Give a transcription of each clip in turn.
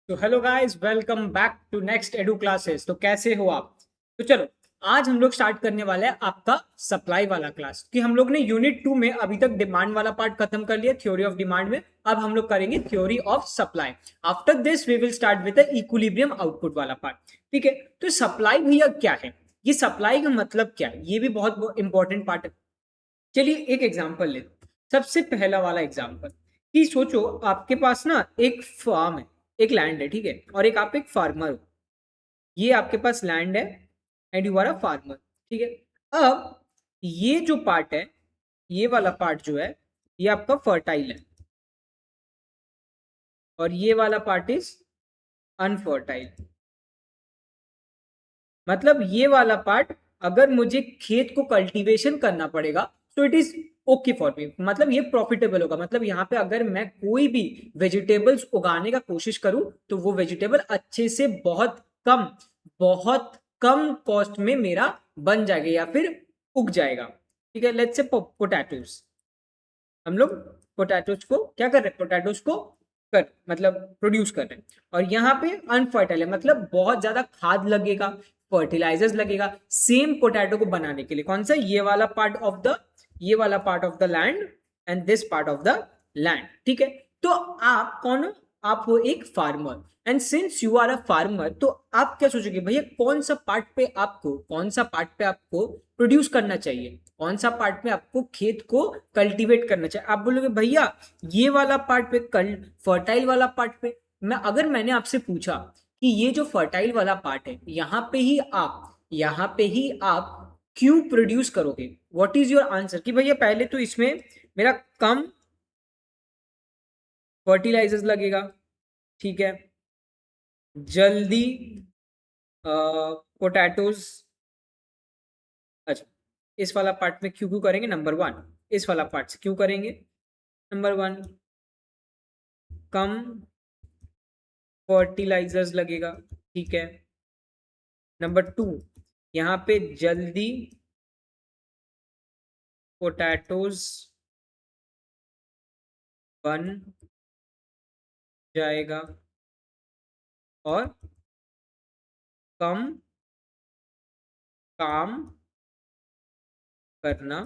तो hello guys, welcome back to next edu classes. तो कैसे हो आप? तो चलो, आज हम लोग स्टार्ट करने वाले हैं आपका सप्लाई वाला क्लास। कि हम लोग ने यूनिट 2 में अभी तक डिमांड वाला पार्ट खत्म कर लिया, थ्योरी ऑफ डिमांड में। अब हम लोग करेंगे theory of supply. After this we will start with the equilibrium output वाला पार्ट। ठीक है, तो सप्लाई भैया क्या है, ये सप्लाई का मतलब क्या है, ये भी बहुत इंपॉर्टेंट पार्ट है। चलिए एक एग्जांपल ले। सबसे पहला वाला एग्जांपल कि सोचो आपके पास ना एक फार्म है, एक लैंड है, ठीक है, और एक आप एक फार्मर हो। ये आपके पास लैंड है and you are a farmer. ठीक है, अब ये जो पार्ट है, ये वाला पार्ट जो है, ये आपका फर्टाइल है और ये वाला पार्ट इज अनफर्टाइल। मतलब ये वाला पार्ट, अगर मुझे खेत को कल्टीवेशन करना पड़ेगा तो it is okay for me, मतलब ये प्रॉफिटेबल होगा। मतलब यहाँ पे अगर मैं कोई भी वेजिटेबल्स उगाने का कोशिश करूं तो वो वेजिटेबल अच्छे से बहुत कम कॉस्ट में मेरा बन जाएगा या फिर उग जाएगा। ठीक है, लेट्स से पोटैटोज। हम लोग पोटैटोज को क्या कर रहे हैं, पोटैटोज को कर मतलब प्रोड्यूस कर रहे हैं। और यहाँ पे अनफर्टाइल है, मतलब बहुत ज्यादा खाद लगेगा, फर्टिलाइजर्स लगेगा सेम पोटैटो को बनाने के लिए। कौन सा? ये वाला part of the land and this part of the land. ठीक है, तो आप कौन हो? आप हो एक farmer. And since you are a farmer, तो आप क्या सोचोगे भैया, कौन सा पार्ट पे आपको प्रोड्यूस करना चाहिए, कौन सा पार्ट में आपको खेत को कल्टीवेट करना चाहिए? आप बोलोगे भैया ये वाला पार्ट पे, कल फर्टाइल वाला पार्ट पे। अगर मैंने आपसे पूछा कि ये जो फर्टाइल वाला पार्ट है, यहाँ पे ही आप क्यों प्रोड्यूस करोगे, व्हाट इज योर आंसर? कि भैया पहले तो इसमें मेरा कम फर्टिलाइजर्स लगेगा, ठीक है, जल्दी पोटैटोज। अच्छा, इस वाला पार्ट में क्यों क्यों करेंगे? नंबर वन, इस वाला पार्ट से क्यों करेंगे? नंबर वन, कम फर्टिलाइजर्स लगेगा, ठीक है। नंबर टू, यहाँ पे जल्दी पोटैटोज बन जाएगा और कम काम करना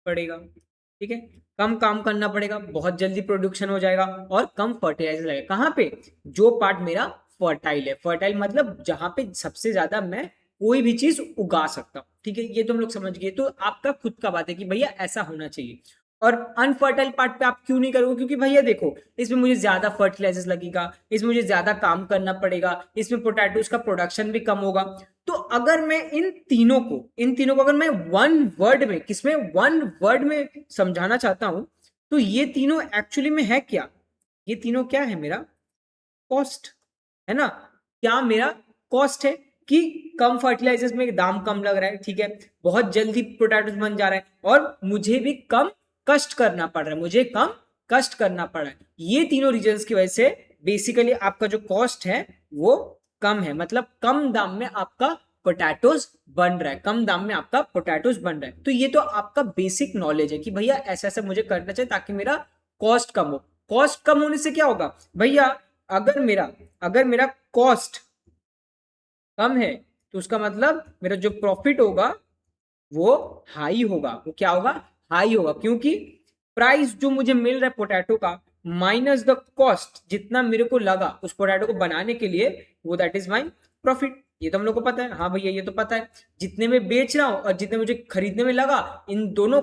पड़ेगा। ठीक है, कम काम करना पड़ेगा, बहुत जल्दी प्रोडक्शन हो जाएगा और कम फर्टिलाइजर लगेगा। कहाँ पे? जो पार्ट मेरा फर्टाइल है। फर्टाइल मतलब जहां पे सबसे ज्यादा मैं कोई भी चीज उगा सकता हूँ। ठीक है, ये तो हम लोग समझ गए। तो आपका खुद का बात है कि भैया ऐसा होना चाहिए। और अनफर्टाइल पार्ट पे आप क्यों नहीं करोगे? क्योंकि भैया देखो, इसमें मुझे ज्यादा फर्टिलाइजर लगेगा, इसमें मुझे ज्यादा काम करना पड़ेगा, इसमें पोटैटोज का प्रोडक्शन भी कम होगा। तो अगर मैं इन तीनों को अगर मैं वन वर्ड में समझाना चाहता हूं, तो ये तीनों एक्चुअली में है क्या? ये तीनों क्या है? मेरा कॉस्ट है ना। क्या मेरा कॉस्ट है कि कम फर्टिलाइजर्स में दाम कम लग रहा है, ठीक है, बहुत जल्दी पोटैटोज बन जा रहा है और मुझे भी कम कष्ट करना पड़ रहा है, मुझे कम कष्ट करना पड़ रहा है। ये तीनों रीजंस की वजह से बेसिकली आपका जो कॉस्ट है वो कम है। मतलब कम दाम में आपका पोटैटोज बन रहा है, कम दाम में आपका पोटैटोज बन रहा है। तो ये तो आपका बेसिक नॉलेज है कि भैया ऐसा ऐसा मुझे करना चाहिए ताकि मेरा कॉस्ट कम हो। कॉस्ट कम होने से क्या होगा भैया? अगर मेरा कॉस्ट कम है तो उसका मतलब मेरा जो प्रॉफिट होगा वो हाई होगा। वो क्या होगा? हाई होगा, क्योंकि प्राइस जो मुझे मिल रहा है पोटैटो का माइनस द कॉस्ट, जितना मेरे को लगा उस पोटैटो को बनाने के लिए, वो दैट इज माई प्रॉफिट। ये तो हम लोग को पता है। हाँ भैया ये तो पता है, जितने में बेच रहा हूं और जितने मुझे खरीदने में लगा, इन दोनों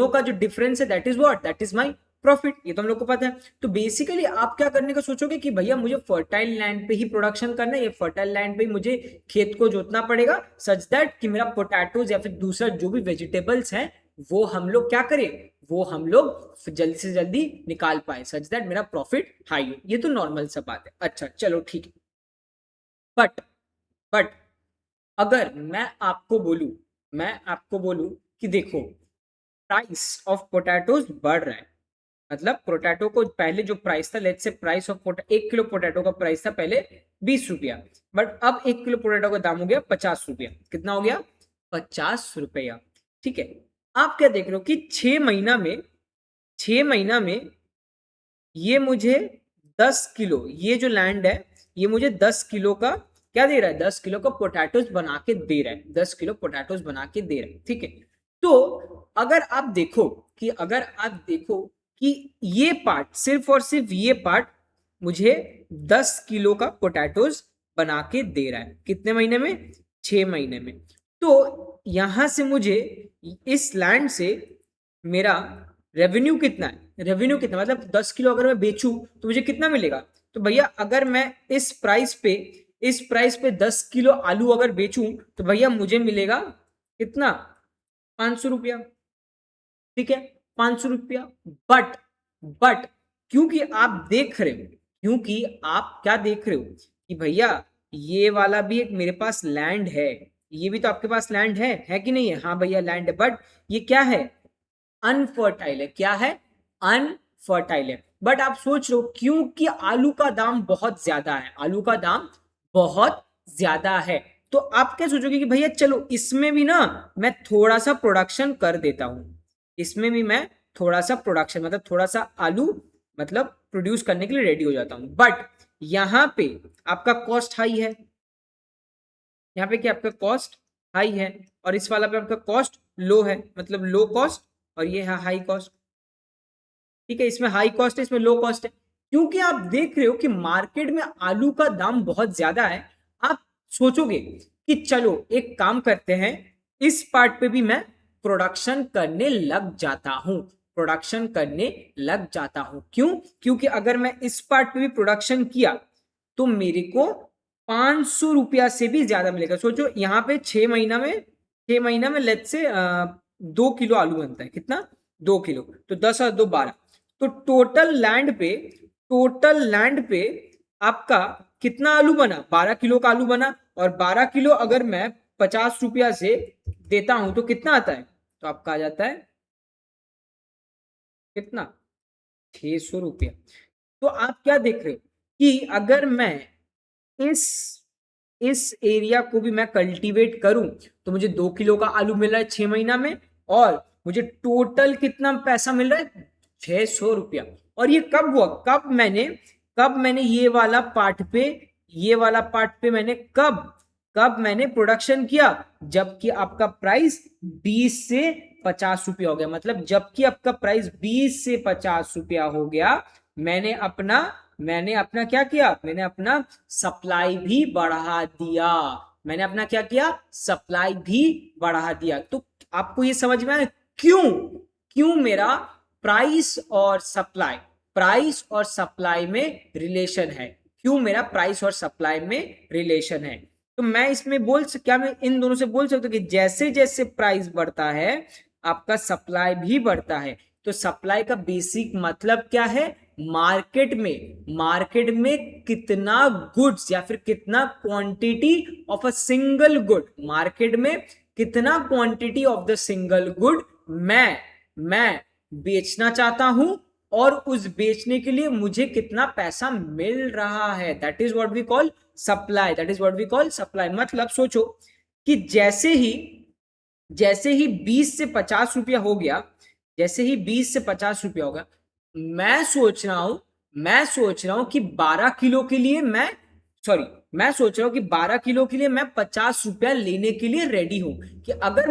का जो डिफरेंस है that is what, that is my profit. ये तो हम लोग को पता है। तो बेसिकली आप क्या करने का सोचोगे कि भैया मुझे फर्टाइल लैंड पे ही प्रोडक्शन करना है, ये फर्टाइल लैंड पे ही मुझे खेत को जोतना पड़ेगा, सच दैट कि मेरा पोटैटोज या फिर दूसरा जो भी वेजिटेबल्स हैं वो हम लोग क्या करें, वो हम लोग जल्दी से जल्दी निकाल पाए, सच दैट मेरा प्रॉफिट हाई हो। ये तो नॉर्मल सा बात है। अच्छा चलो ठीक है। बट बट अगर मैं आपको बोलूं कि देखो, प्राइस ऑफ पोटैटोज बढ़ रहा है। मतलब पोटैटो को पहले जो प्राइस था, लेट्स से प्राइस ऑफ एक किलो पोटैटो का प्राइस था पहले 20 रुपया, बट अब 1 किलो पोटैटो का दाम हो गया 50 रुपया। कितना हो गया? 50 रुपया। ठीक है, आप क्या देख रहे हो कि 6 महीना में ये मुझे 10 किलो, ये जो लैंड है ये मुझे 10 किलो का क्या दे रहा है, 10 किलो का पोटैटोज बना के दे रहा है, 10 किलो पोटैटोज बना के दे रहा है, ठीक है। तो अगर आप देखो कि ये पार्ट, सिर्फ और सिर्फ ये पार्ट मुझे 10 किलो का पोटैटोज बना के दे रहा है, कितने महीने में, 6 महीने में। तो यहां से मुझे इस लैंड से मेरा रेवेन्यू कितना है, रेवेन्यू कितना मतलब 10 किलो अगर मैं बेचूं तो मुझे कितना मिलेगा। तो भैया अगर मैं इस प्राइस पे 10 किलो आलू अगर बेचूं तो भैया मुझे मिलेगा कितना, 500 रुपया, ठीक है, 500 रुपया। बट क्योंकि आप देख रहे हो, क्योंकि आप क्या देख रहे हो कि भैया ये वाला भी एक मेरे पास लैंड है, ये भी तो आपके पास लैंड है कि नहीं है, हाँ भैया लैंड है, बट ये क्या है, अनफर्टाइल है, क्या है, अनफर्टाइल है। बट आप सोच लो क्योंकि आलू का दाम बहुत ज्यादा है, आलू का दाम बहुत ज्यादा है, तो आप क्या सोचोगे कि भैया चलो इसमें भी ना मैं थोड़ा सा प्रोडक्शन कर देता हूं, इसमें भी मैं थोड़ा सा प्रोडक्शन मतलब थोड़ा सा आलू मतलब प्रोड्यूस करने के लिए रेडी हो जाता हूं। बट यहां पे आपका कॉस्ट हाई है, यहाँ पे क्या आपका कॉस्ट हाई है, और इस वाला पे आपका कॉस्ट लो है, मतलब लो कॉस्ट, और ये है हाई कॉस्ट, ठीक है, इसमें हाई कॉस्ट है, इसमें लो कॉस्ट है। क्योंकि आप देख रहे हो कि मार्केट में आलू का दाम बहुत ज्यादा है, आप सोचोगे कि चलो एक काम करते हैं, इस पार्ट पे भी मैं प्रोडक्शन करने लग जाता हूं, प्रोडक्शन करने लग जाता हूं। क्यों, क्योंकि अगर मैं इस पार्ट पे भी प्रोडक्शन किया तो मेरे को 500 रुपया से भी ज्यादा मिलेगा। सोचो यहाँ पे 6 महीना में लेट से 2 किलो आलू बनता है, कितना, 2 किलो, तो 10 और 2 12, तो टोटल लैंड पे आपका कितना आलू बना, 12 किलो का आलू बना, और 12 किलो अगर मैं 50 रुपया से देता हूं तो कितना आता है, तो आपका आ जाता है कितना, 600 रुपया। तो आप क्या देख रहे हो कि अगर मैं इस इस एरिया को भी मैं कल्टीवेट करूं तो मुझे 2 किलो का आलू मिल रहा है 6 महीना में, और मुझे टोटल कितना पैसा मिल रहा है, 600 रुपया। और ये कब हुआ, कब मैंने ये वाला पार्ट पे मैंने कब मैंने प्रोडक्शन किया, जबकि आपका प्राइस 20 से 50 रुपया हो गया, मतलब जबकि आपका प्राइस 20 से 50 रुपया हो गया, मैंने अपना क्या किया, मैंने अपना सप्लाई भी बढ़ा दिया, मैंने अपना क्या किया, सप्लाई भी बढ़ा दिया। तो आपको ये समझ में आया क्यों, क्यों मेरा प्राइस और सप्लाई में रिलेशन है, क्यों मेरा प्राइस और सप्लाई में रिलेशन है। तो मैं इसमें क्या मैं इन दोनों से बोल सकता हूँ कि जैसे जैसे प्राइस बढ़ता है आपका सप्लाई भी बढ़ता है। तो सप्लाई का बेसिक मतलब क्या है, मार्केट में कितना गुड्स या फिर कितना quantity of a single good, market में कितना quantity of the single good मैं बेचना चाहता हूं, और उस बेचने के लिए मुझे कितना पैसा मिल रहा है, that is what we call supply. मतलब सोचो कि जैसे ही 20 से 50 रुपया हो गया, मैं सोच रहा हूं कि 12 किलो के लिए मैं 50 रुपया लेने के लिए रेडी हूं, कि अगर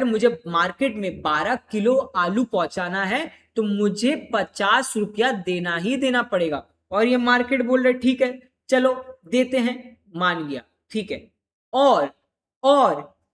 मुझे मार्केट में 12 किलो आलू पहुंचाना है तो मुझे 50 रुपया देना ही देना पड़ेगा। और ये मार्केट बोल रहे ठीक है चलो देते हैं, मान लिया, ठीक है। और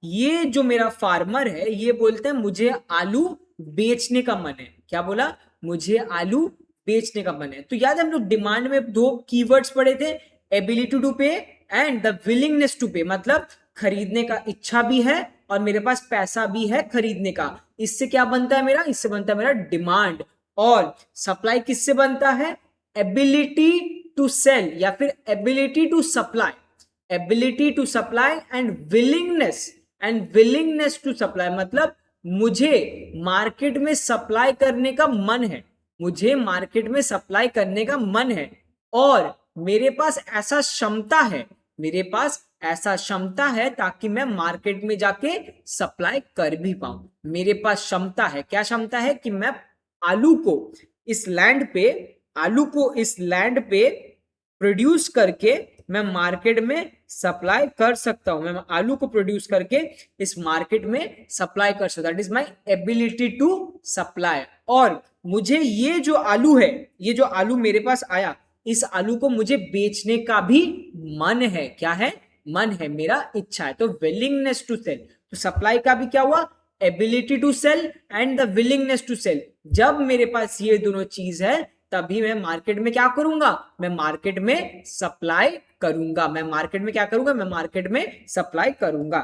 ये जो मेरा फार्मर है ये बोलते हैं मुझे आलू बेचने का मन है, क्या बोला, मुझे आलू बेचने का मन है। तो याद है हम लोग डिमांड में 2 कीवर्ड्स पढ़े थे, एबिलिटी टू पे एंड द विलिंगनेस टू पे, मतलब खरीदने का इच्छा भी है और मेरे पास पैसा भी है खरीदने का। इससे क्या बनता है मेरा, इससे बनता है मेरा डिमांड। और सप्लाई किससे बनता है, एबिलिटी टू सेल या फिर ability to supply, and willingness to supply, मतलब मुझे मार्केट में सप्लाई करने का मन है, और मेरे पास ऐसा क्षमता है ताकि मैं मार्केट में जाके सप्लाई कर भी पाऊं। मेरे पास क्षमता है, क्या क्षमता है, कि मैं आलू को इस लैंड पे आलू को इस लैंड पे प्रोड्यूस करके मैं मार्केट में सप्लाई कर सकता हूं, मैं आलू को प्रोड्यूस करके इस मार्केट में सप्लाई कर सकता हूं, that is my ability to supply. और मुझे ये जो आलू है, ये जो आलू मेरे पास आया, इस आलू को मुझे बेचने का भी मन है। क्या है? मन है, मेरा इच्छा है। तो विलिंगनेस टू सेल, तो सप्लाई का भी क्या हुआ? Ability to sell and the willingness to sell. जब मेरे पास ये दोनों चीज है तभी मैं मार्केट में क्या करूंगा? मैं मार्केट में सप्लाई करूंगा। मैं मार्केट में क्या करूंगा? मैं मार्केट में सप्लाई करूंगा।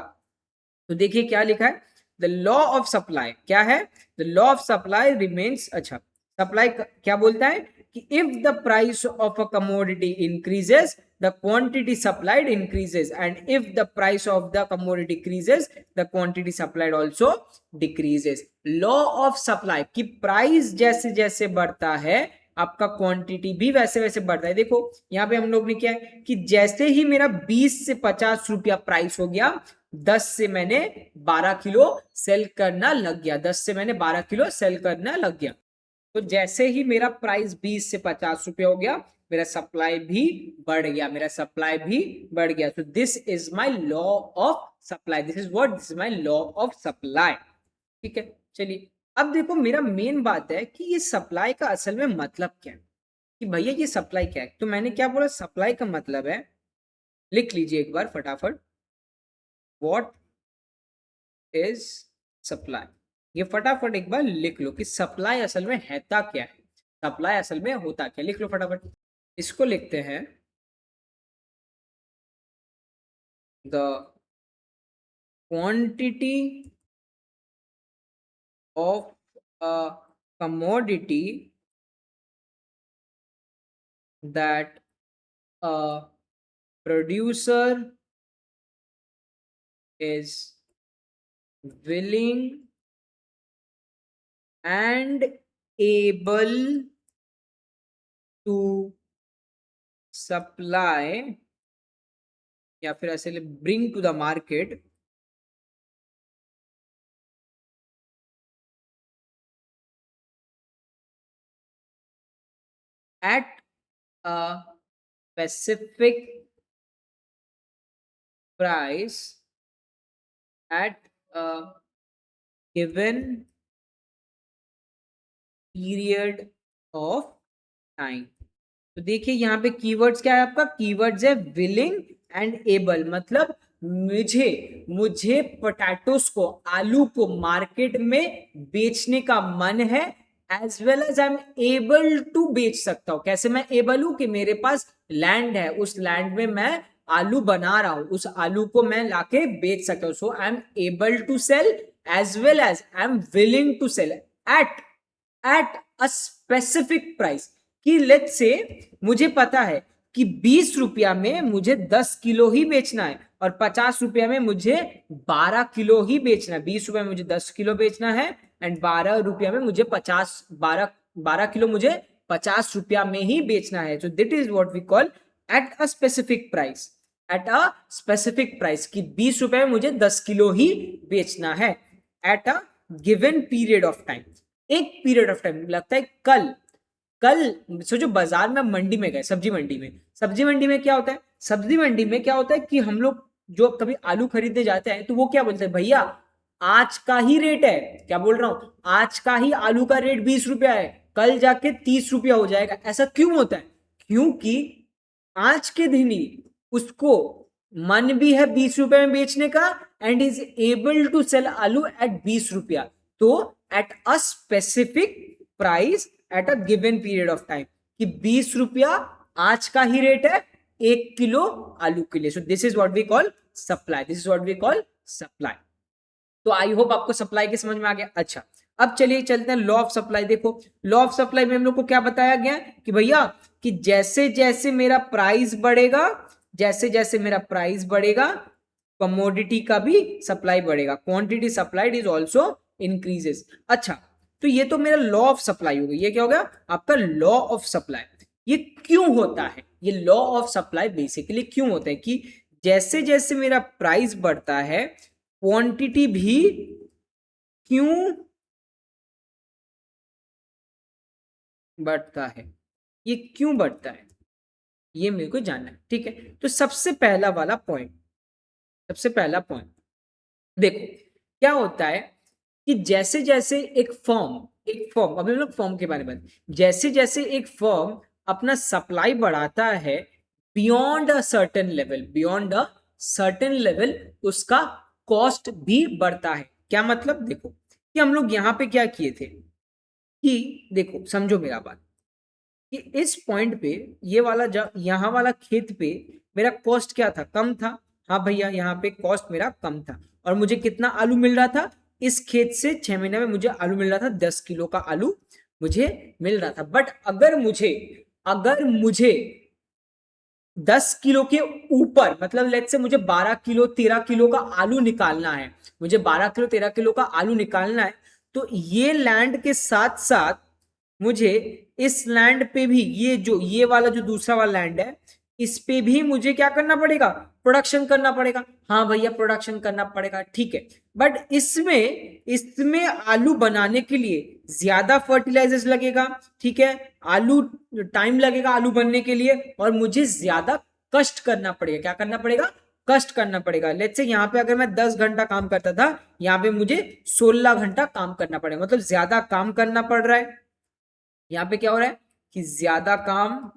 तो देखिए क्या लिखा है, द लॉ ऑफ सप्लाई क्या है? The law of supply remains, अच्छा सप्लाई क्या बोलता है कि if the price of a commodity increases the quantity supplied increases, and if the price of the commodity increases the quantity supplied also decreases. Law of supply की price जैसे जैसे बढ़ता है आपका क्वांटिटी भी वैसे वैसे बढ़ता है। देखो यहाँ पे हम लोग ने क्या है कि जैसे ही मेरा 20 से 50 रुपया प्राइस हो गया, 10 से मैंने 12 किलो सेल करना लग गया, 10 से मैंने 12 किलो सेल करना लग गया। तो जैसे ही मेरा प्राइस 20 से 50 रुपया हो गया, मेरा सप्लाई भी बढ़ गया, मेरा सप्लाई भी बढ़ गया। तो this is my law of supply, this is what, this is my law of supply. ठीक है, चलिए अब देखो मेरा मेन बात है कि ये सप्लाई का असल में मतलब क्या है, कि भैया ये सप्लाई क्या है। तो मैंने क्या बोला, सप्लाई का मतलब है, लिख लीजिए एक बार फटाफट, व्हाट इज सप्लाई। ये फटाफट एक बार लिख लो कि सप्लाई असल में हैता क्या है, सप्लाई असल में होता क्या, लिख लो फटाफट। इसको लिखते हैं the quantity of a commodity that a producer is willing and able to supply, या फिर ऐसे bring to the market at a specific price at a given period of time। तो देखिए यहाँ पे कीवर्ड्स क्या है आपका, कीवर्ड्स है विलिंग एंड एबल, मतलब मुझे मुझे पोटैटोस को, आलू को मार्केट में बेचने का मन है, as well as I am able to बेच सकता हूं। कैसे मैं एबल हूं कि मेरे पास लैंड है, उस लैंड में मैं आलू बना रहा हूं, उस आलू को मैं लाके बेच सकता हूं। So I am able to sell as well as I am willing to sell at a specific price. कि लेट्स से मुझे पता है कि 20 रुपया में मुझे 10 किलो ही बेचना है और 50 रुपया में मुझे 12 किलो ही बेचना है। 20 रुपया में मुझे 10 किलो बेचना है एंड 12 रुपया में मुझे 12 किलो मुझे 50 रुपया में ही बेचना है। So that is what we call at a specific price, at a specific price कि 20 रुपए में मुझे 10 किलो ही बेचना है eight a given period of time. एक पीरियड ऑफ टाइम लगता है कल, कल सोचो बाजार में, मंडी में गए, सब्जी मंडी में, सब्जी मंडी में क्या होता है, सब्जी मंडी में क्या होता है कि हम लोग जो कभी आलू खरीदने जाते हैं तो वो क्या बोलते हैं, भैया आज का ही रेट है, क्या बोल रहा हूं, आज का ही आलू का रेट 20 रुपया है, कल जाके 30 रुपया हो जाएगा। ऐसा क्यों होता है? क्योंकि आज के दिन ही उसको मन भी है 20 रुपए में बेचने का and is able to sell aloo at 20 रुपया। तो at a specific price at a given period of time, कि 20 रुपया आज का ही रेट है 1 किलो आलू के लिए। So this is what we call supply, this is what we call supply. तो आई होप आपको सप्लाई के समझ में आ गया। अच्छा अब चलिए चलते हैं लॉ ऑफ सप्लाई। देखो लॉ ऑफ सप्लाई में हम लोग को क्या बताया गया कि भैया कि जैसे जैसे मेरा प्राइस बढ़ेगा, जैसे जैसे मेरा प्राइस बढ़ेगा कमोडिटी का भी सप्लाई बढ़ेगा, quantity supplied is also increases. अच्छा तो ये तो मेरा लॉ ऑफ सप्लाई हो गया। ये क्या हो गया आपका लॉ ऑफ सप्लाई। ये क्यों होता है, ये लॉ ऑफ सप्लाई बेसिकली क्यों होता है कि जैसे जैसे मेरा प्राइस बढ़ता है क्वांटिटी भी क्यों बढ़ता है। ये क्यों बढ़ता है, ये मेरे को जानना है। ठीक है, तो सबसे पहला वाला पॉइंट, सबसे पहला पॉइंट देखो क्या होता है कि जैसे जैसे एक फर्म अभी हम लोग फर्म के बारे में, जैसे जैसे एक फर्म अपना सप्लाई बढ़ाता है बियॉन्ड अ सर्टेन लेवल उसका कॉस्ट भी बढ़ता है। क्या मतलब, देखो कि हम लोग यहाँ पे क्या किए थे कि देखो समझो मेरा बात, कि इस पॉइंट पे ये वाला यहाँ वाला खेत पे मेरा कॉस्ट क्या था, कम था। हाँ भैया, यहाँ पे कॉस्ट मेरा कम था और मुझे कितना आलू मिल रहा था, इस खेत से 6 महीने में मुझे आलू मिल रहा था, 10 किलो का आलू मुझे मिल रहा था। बट अगर मुझे 10 किलो के ऊपर, मतलब लेट से मुझे 12 किलो 13 किलो का आलू निकालना है, मुझे 12 किलो 13 किलो का आलू निकालना है, तो ये लैंड के साथ साथ मुझे इस लैंड पे भी ये वाला जो दूसरा वाला लैंड है, इस पे भी मुझे क्या करना पड़ेगा, प्रोडक्शन करना पड़ेगा। हाँ भैया, प्रोडक्शन करना पड़ेगा, ठीक है। बट इसमें इसमें आलू बनाने के लिए ज्यादा फर्टिलाइजर्स लगेगा, ठीक है, आलू टाइम लगेगा आलू बनने के लिए, और मुझे ज्यादा कष्ट करना पड़ेगा। क्या करना पड़ेगा, कष्ट करना पड़ेगा। लेट्स से यहाँ पे अगर मैं 10 घंटा काम करता था, यहाँ पे मुझे 16 घंटा काम करना पड़ेगा, मतलब ज्यादा काम करना पड़ रहा है। यहाँ पे क्या हो रहा है कि ज्यादा काम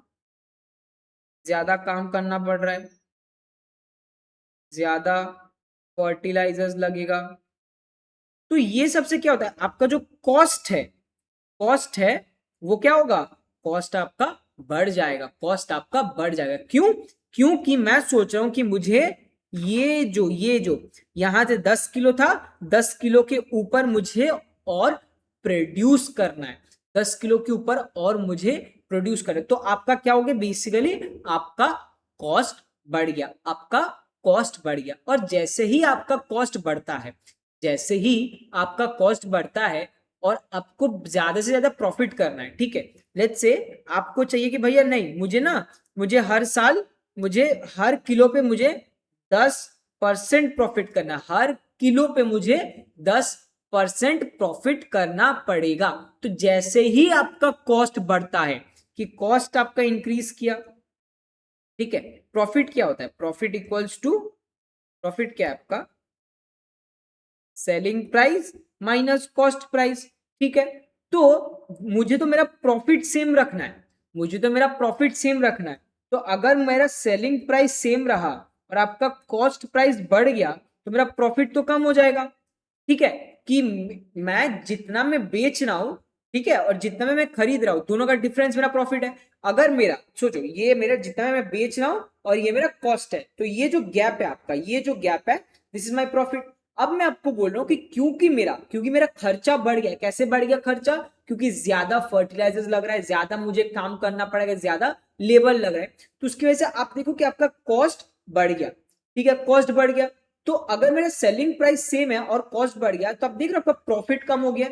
करना पड़ रहा है, ज्यादा फर्टिलाइजर्स लगेगा। तो ये सबसे क्या होता है, आपका जो कॉस्ट है वो क्या होगा, कॉस्ट आपका बढ़ जाएगा, कॉस्ट आपका बढ़ जाएगा। क्यों, क्योंकि मैं सोच रहा हूं कि मुझे ये जो यहां से 10 किलो था, 10 किलो के ऊपर मुझे और प्रोड्यूस करना है, 10 किलो के ऊपर और मुझे प्रोड्यूस करना है। तो आपका क्या हो गया, बेसिकली आपका कॉस्ट बढ़ गया, आपका कॉस्ट बढ़ गया। और जैसे ही आपका कॉस्ट बढ़ता है, जैसे ही आपका कॉस्ट बढ़ता है और आपको ज्यादा से ज्यादा प्रॉफिट करना है, ठीक है, लेट्स से आपको चाहिए कि भैया नहीं, मुझे हर साल मुझे हर किलो पे मुझे 10% प्रॉफिट करना, हर किलो पे मुझे 10% प्रॉफिट करना पड़ेगा। तो जैसे ही आपका कॉस्ट बढ़ता है, कि कॉस्ट आपका इंक्रीज किया, ठीक है, प्रॉफिट क्या होता है, प्रॉफिट इक्वल्स टू, प्रॉफिट क्या है आपका, selling price minus cost price, ठीक है। तो मुझे तो मेरा प्रॉफिट सेम रखना है, तो अगर मेरा सेलिंग प्राइस सेम रहा और आपका कॉस्ट प्राइस बढ़ गया, तो मेरा प्रॉफिट तो कम हो जाएगा, ठीक है। कि मैं जितना मैं बेच रहा हूं, ठीक है, और जितना मैं खरीद रहा हूं, दोनों का डिफरेंस मेरा प्रॉफिट है। अगर मेरा सोचो, ये मेरा जितना मैं बेच रहा हूं और ये मेरा कॉस्ट है, तो ये जो गैप है आपका, ये जो गैप है, दिस इज माई प्रॉफिट। अब मैं आपको बोल रहा हूँ कि क्योंकि मेरा खर्चा बढ़ गया। कैसे बढ़ गया खर्चा, क्योंकि ज्यादा फर्टिलाइजर्स लग रहा है, ज्यादा मुझे काम करना पड़ेगा, ज्यादा लेबर लग रहा है, तो उसकी वजह से आप देखो कि आपका कॉस्ट बढ़ गया, ठीक है, कॉस्ट बढ़ गया। तो अगर मेरा सेलिंग प्राइस सेम है और कॉस्ट बढ़ गया, तो आप देख रहे हो आपका प्रॉफिट कम हो गया,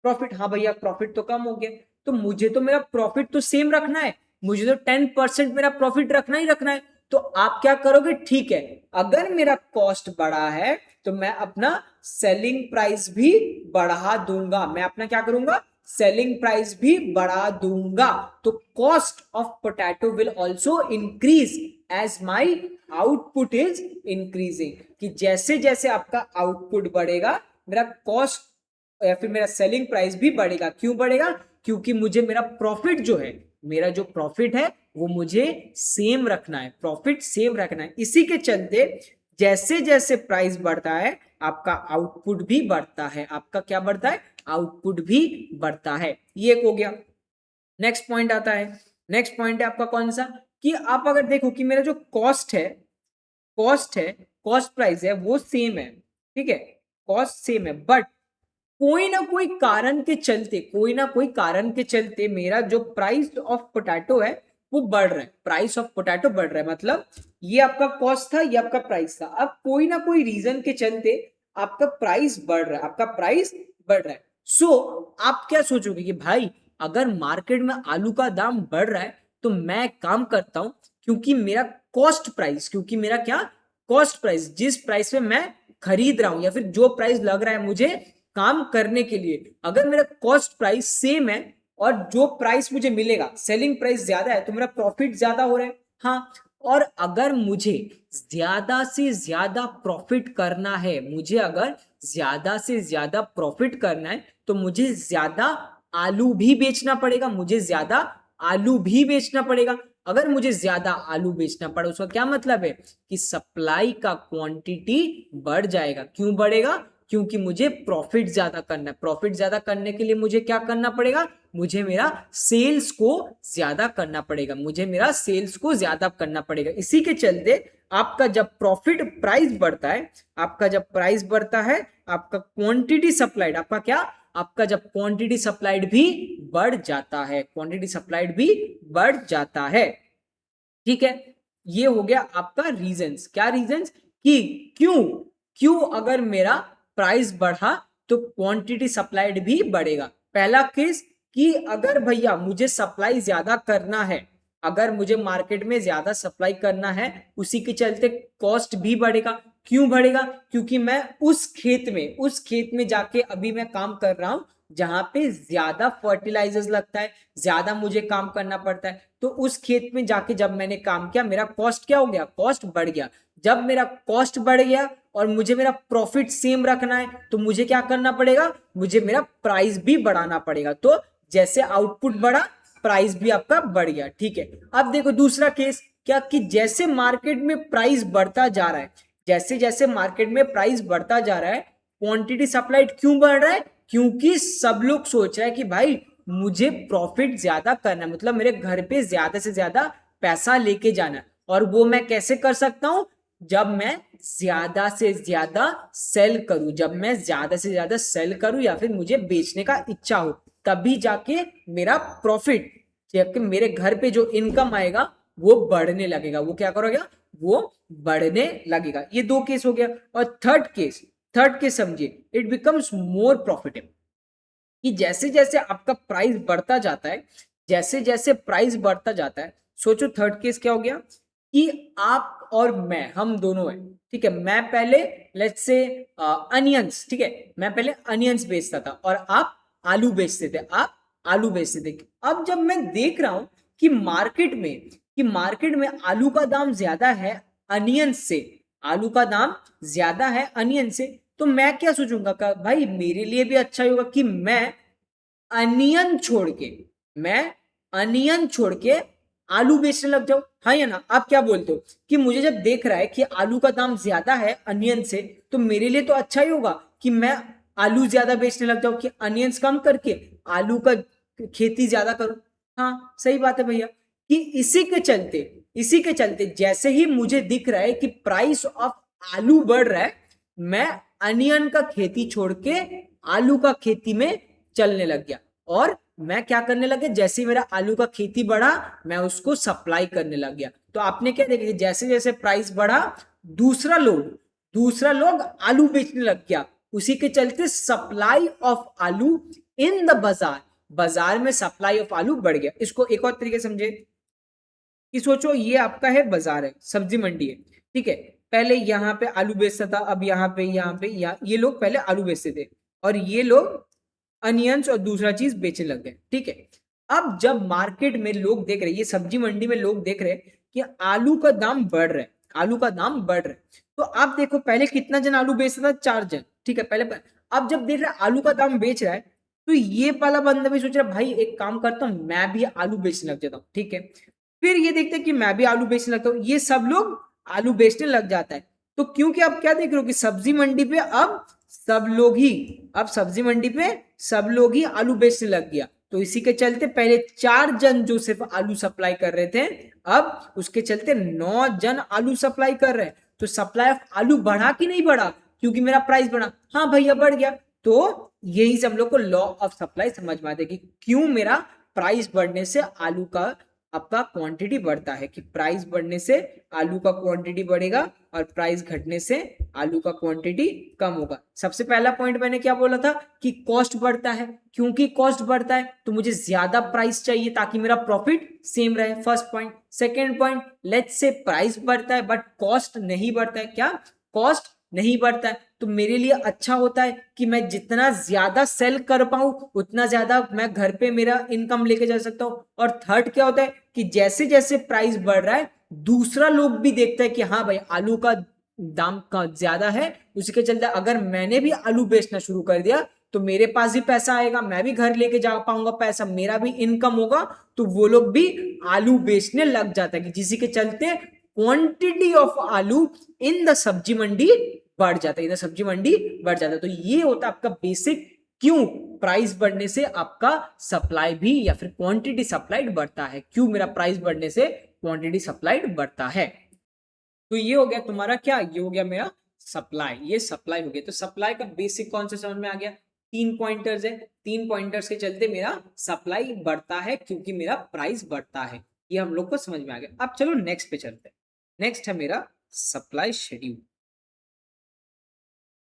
प्रॉफिट, हाँ भैया प्रॉफिट तो कम हो गया। तो मुझे तो मेरा प्रॉफिट तो सेम रखना है, मुझे तो 10% मेरा प्रॉफिट रखना ही रखना है। तो आप क्या करोगे, ठीक है, अगर मेरा कॉस्ट बढ़ा है तो मैं अपना सेलिंग प्राइस भी बढ़ा दूंगा, मैं अपना क्या करूंगा, सेलिंग प्राइस भी बढ़ा दूंगा। तो cost of potato will also increase as my output is increasing. कि जैसे जैसे आपका आउटपुट बढ़ेगा, मेरा कॉस्ट या फिर मेरा सेलिंग प्राइस भी बढ़ेगा। क्यों बढ़ेगा, क्योंकि मुझे मेरा जो प्रॉफिट है वो मुझे सेम रखना है, प्रॉफिट सेम रखना है। इसी के चलते जैसे जैसे प्राइस बढ़ता है, आपका आउटपुट भी बढ़ता है, आपका क्या बढ़ता है, आउटपुट भी बढ़ता है। ये एक हो गया। नेक्स्ट पॉइंट आता है, नेक्स्ट पॉइंट है आपका कौन सा, कि आप अगर देखो कि मेरा जो कॉस्ट प्राइस है वो सेम है, ठीक है, कॉस्ट सेम है, बट कोई ना कोई कारण के चलते मेरा जो प्राइस ऑफ पोटैटो है वो बढ़ रहा है, प्राइस ऑफ पोटैटो बढ़ रहा है। मतलब ये आपका कॉस्ट था, ये आपका प्राइस था, अब कोई ना कोई रीजन के चलते आपका प्राइस बढ़ रहा है, आपका प्राइस बढ़ रहा है। सो आप क्या सोचोगे कि भाई अगर मार्केट में आलू का दाम बढ़ रहा है, तो मैं काम करता हूं, क्योंकि मेरा क्या कॉस्ट प्राइस, जिस प्राइस में मैं खरीद रहा हूं या फिर जो प्राइस लग रहा है मुझे काम करने के लिए, अगर मेरा कॉस्ट प्राइस सेम है, और जो प्राइस मुझे मिलेगा, सेलिंग प्राइस ज्यादा है तो मेरा प्रॉफिट ज्यादा हो रहा है। हाँ, और अगर मुझे ज्यादा से ज्यादा प्रॉफिट करना है, मुझे अगर ज्यादा से ज्यादा प्रॉफिट करना है तो मुझे ज्यादा आलू भी बेचना पड़ेगा, मुझे ज्यादा आलू भी बेचना पड़ेगा। अगर मुझे ज्यादा आलू बेचना पड़े उसका क्या मतलब है कि सप्लाई का क्वांटिटी बढ़ जाएगा। क्यों बढ़ेगा? क्योंकि मुझे प्रॉफिट ज्यादा करना है। प्रॉफिट ज्यादा करने के लिए मुझे क्या करना पड़ेगा? मुझे मेरा सेल्स को ज्यादा करना पड़ेगा, मुझे मेरा सेल्स को ज्यादा करना पड़ेगा। इसी के चलते आपका जब प्रॉफिट प्राइस बढ़ता है, आपका जब प्राइस बढ़ता है, आपका क्वांटिटी सप्लाइड, आपका क्या, आपका जब क्वांटिटी सप्लाइड भी बढ़ जाता है, क्वांटिटी सप्लाइड भी बढ़ जाता है। ठीक है, ये हो गया आपका रीजंस। क्या रीजंस? कि क्यों, क्यों अगर मेरा प्राइस बढ़ा तो क्वांटिटी सप्लाइड भी बढ़ेगा। पहला केस कि अगर भैया मुझे सप्लाई ज्यादा करना है, अगर मुझे मार्केट में ज्यादा सप्लाई करना है, उसी के चलते कॉस्ट भी बढ़ेगा। क्यों बढ़ेगा? क्योंकि मैं उस खेत में जाके अभी मैं काम कर रहा हूं जहां पे ज्यादा फर्टिलाइजर्स लगता है, ज्यादा मुझे काम करना पड़ता है। तो उस खेत में जाके जब मैंने काम किया, मेरा कॉस्ट क्या हो गया? कॉस्ट बढ़ गया। जब मेरा कॉस्ट बढ़ गया और मुझे मेरा प्रॉफिट सेम रखना है तो मुझे क्या करना पड़ेगा? मुझे मेरा प्राइस भी बढ़ाना पड़ेगा। तो जैसे आउटपुट बढ़ा, प्राइस भी आपका बढ़ गया। ठीक है, अब देखो दूसरा केस क्या, कि जैसे मार्केट में प्राइस बढ़ता जा रहा है, जैसे जैसे मार्केट में प्राइस बढ़ता जा रहा है, क्वांटिटी सप्लाइड क्यों बढ़ रहा है? क्योंकि सब लोग सोच रहे हैं कि भाई मुझे प्रॉफिट ज्यादा करना है, मतलब मेरे घर पे ज्यादा से ज्यादा पैसा लेके जाना है। और वो मैं कैसे कर सकता हूं? जब मैं ज्यादा से ज्यादा सेल करूं, जब मैं ज्यादा से ज्यादा सेल करूं या फिर मुझे बेचने का इच्छा हो, तभी जाके मेरा प्रॉफिट, जबकि मेरे घर पे जो इनकम आएगा वो बढ़ने लगेगा। वो क्या करोगे? वो बढ़ने लगेगा। ये दो केस हो गया। और थर्ड केस समझिए, इट बिकम्स मोर प्रॉफिटेबल, कि जैसे जैसे आपका प्राइस बढ़ता जाता है, जैसे जैसे प्राइस बढ़ता जाता है, सोचो थर्ड केस क्या हो गया, कि आप और मैं, हम दोनों हैं। ठीक है, मैं पहले लेट्स से अनियंस, ठीक है, मैं पहले अनियंस बेचता था और आप आलू बेचते थे, आप आलू बेचते थे। अब जब मैं देख रहा हूं कि मार्केट में आलू का दाम ज्यादा है अनियंस से, आलू का दाम ज्यादा है अनियन से, तो मैं क्या सोचूंगा कि भाई मेरे लिए भी अच्छा होगा कि अनियन छोड़ के मैं अनियन छोड़ के आलू बेचने लग जाऊं। हाँ या ना? आप क्या बोलते हो कि मुझे जब देख रहा है कि आलू का दाम ज्यादा है अनियन से, तो मेरे लिए तो अच्छा ही होगा कि मैं आलू ज्यादा बेचने लग जाऊं, कि अनियंस कम करके आलू का खेती ज्यादा करूं। हाँ सही बात है भैया, कि इसी के चलते जैसे ही मुझे दिख रहा है कि प्राइस ऑफ आलू बढ़ रहा है, मैं अनियन का खेती छोड़ के आलू का खेती में चलने लग गया। और मैं क्या करने लगे, जैसे मेरा आलू का खेती बढ़ा, मैं उसको सप्लाई करने लग गया। तो आपने क्या देखा, जैसे जैसे प्राइस बढ़ा, दूसरा लोग आलू बेचने लग गया। उसी के चलते सप्लाई ऑफ आलू इन द बाजार में सप्लाई ऑफ आलू बढ़ गया। इसको एक और तरीके समझे कि सोचो ये आपका है बाजार है, सब्जी मंडी है। ठीक है, पहले यहाँ पे आलू बेचता था, अब यहाँ पे ये लोग पहले आलू बेचते थे और ये लोग अनियंस और दूसरा चीज बेचने लग गए। ठीक है, अब जब मार्केट में लोग देख रहे, ये सब्जी मंडी में लोग देख रहे कि आलू का दाम बढ़ रहा है, आलू का दाम बढ़ रहा है। तो आप देखो पहले कितना जन आलू बेचता था? 4 जन। ठीक है, पहले अब जब देख रहे आलू का दाम बेच रहा है, तो ये वाला बंदा भी सोच रहा भाई एक काम करता हूं, मैं भी आलू बेचने लग जाता हूँ। ठीक है, फिर ये देखते हैं कि मैं भी आलू बेचने लगता हूँ, ये सब लोग आलू बेचने लग जाता है। तो क्योंकि आप क्या देख रहे हो कि सब्जी मंडी पे अब सब्जी मंडी पे सब लोग ही आलू बेचने लग गया। तो इसी के चलते पहले 4 जन जो सिर्फ आलू सप्लाई कर रहे थे, अब उसके चलते 9 जन आलू सप्लाई कर रहे हैं। तो सप्लाई ऑफ आलू बढ़ा कि नहीं बढ़ा? क्योंकि मेरा प्राइस बढ़ा। हाँ भैया बढ़ गया। तो यही सब लोग को लॉ ऑफ सप्लाई समझ में आता है कि क्यों मेरा प्राइस बढ़ने से आलू का आपका क्वांटिटी बढ़ता है, कि प्राइस बढ़ने से आलू का क्वांटिटी बढ़ेगा और प्राइस घटने से आलू का क्वांटिटी कम होगा। सबसे पहला पॉइंट मैंने क्या बोला था कि कॉस्ट बढ़ता है, क्योंकि कॉस्ट बढ़ता है तो मुझे ज्यादा प्राइस चाहिए ताकि मेरा प्रॉफिट सेम रहे, first point. Second point, let's say price बढ़ता है बट कॉस्ट नहीं बढ़ता है। क्या? कॉस्ट नहीं बढ़ता है। तो मेरे लिए अच्छा होता है कि मैं जितना ज्यादा सेल कर पाऊं उतना ज्यादा मैं घर पे मेरा इनकम लेके जा सकता हूँ। और थर्ड क्या होता है कि जैसे जैसे प्राइस बढ़ रहा है दूसरा लोग भी देखता है कि हाँ भाई आलू का दाम का ज्यादा है, उसी के चलते अगर मैंने भी आलू बेचना शुरू कर दिया तो मेरे पास भी पैसा आएगा, मैं भी घर लेके जा पाऊंगा पैसा, मेरा भी इनकम होगा। तो वो लोग भी आलू बेचने लग जाता है कि जिसी के चलते क्वांटिटी ऑफ आलू इन द सब्जी मंडी बढ़ जाता है, इन द सब्जी मंडी बढ़ जाता है। तो ये होता है आपका बेसिक क्यों प्राइस बढ़ने से आपका सप्लाई भी या फिर क्वांटिटी सप्लाइड बढ़ता है, क्यों मेरा प्राइस बढ़ने से क्वांटिटी सप्लाइड बढ़ता है। तो ये हो गया तुम्हारा क्या, ये हो गया मेरा सप्लाई, ये सप्लाई हो गया। तो सप्लाई का बेसिक कॉन्सेप्ट समझ में आ गया, 3 पॉइंटर्स है, 3 पॉइंटर्स के चलते मेरा सप्लाई बढ़ता है क्योंकि मेरा प्राइस बढ़ता है, ये हम लोग को समझ में आ गया। अब चलो नेक्स्ट पे चलते हैं। नेक्स्ट है मेरा सप्लाई शेड्यूल।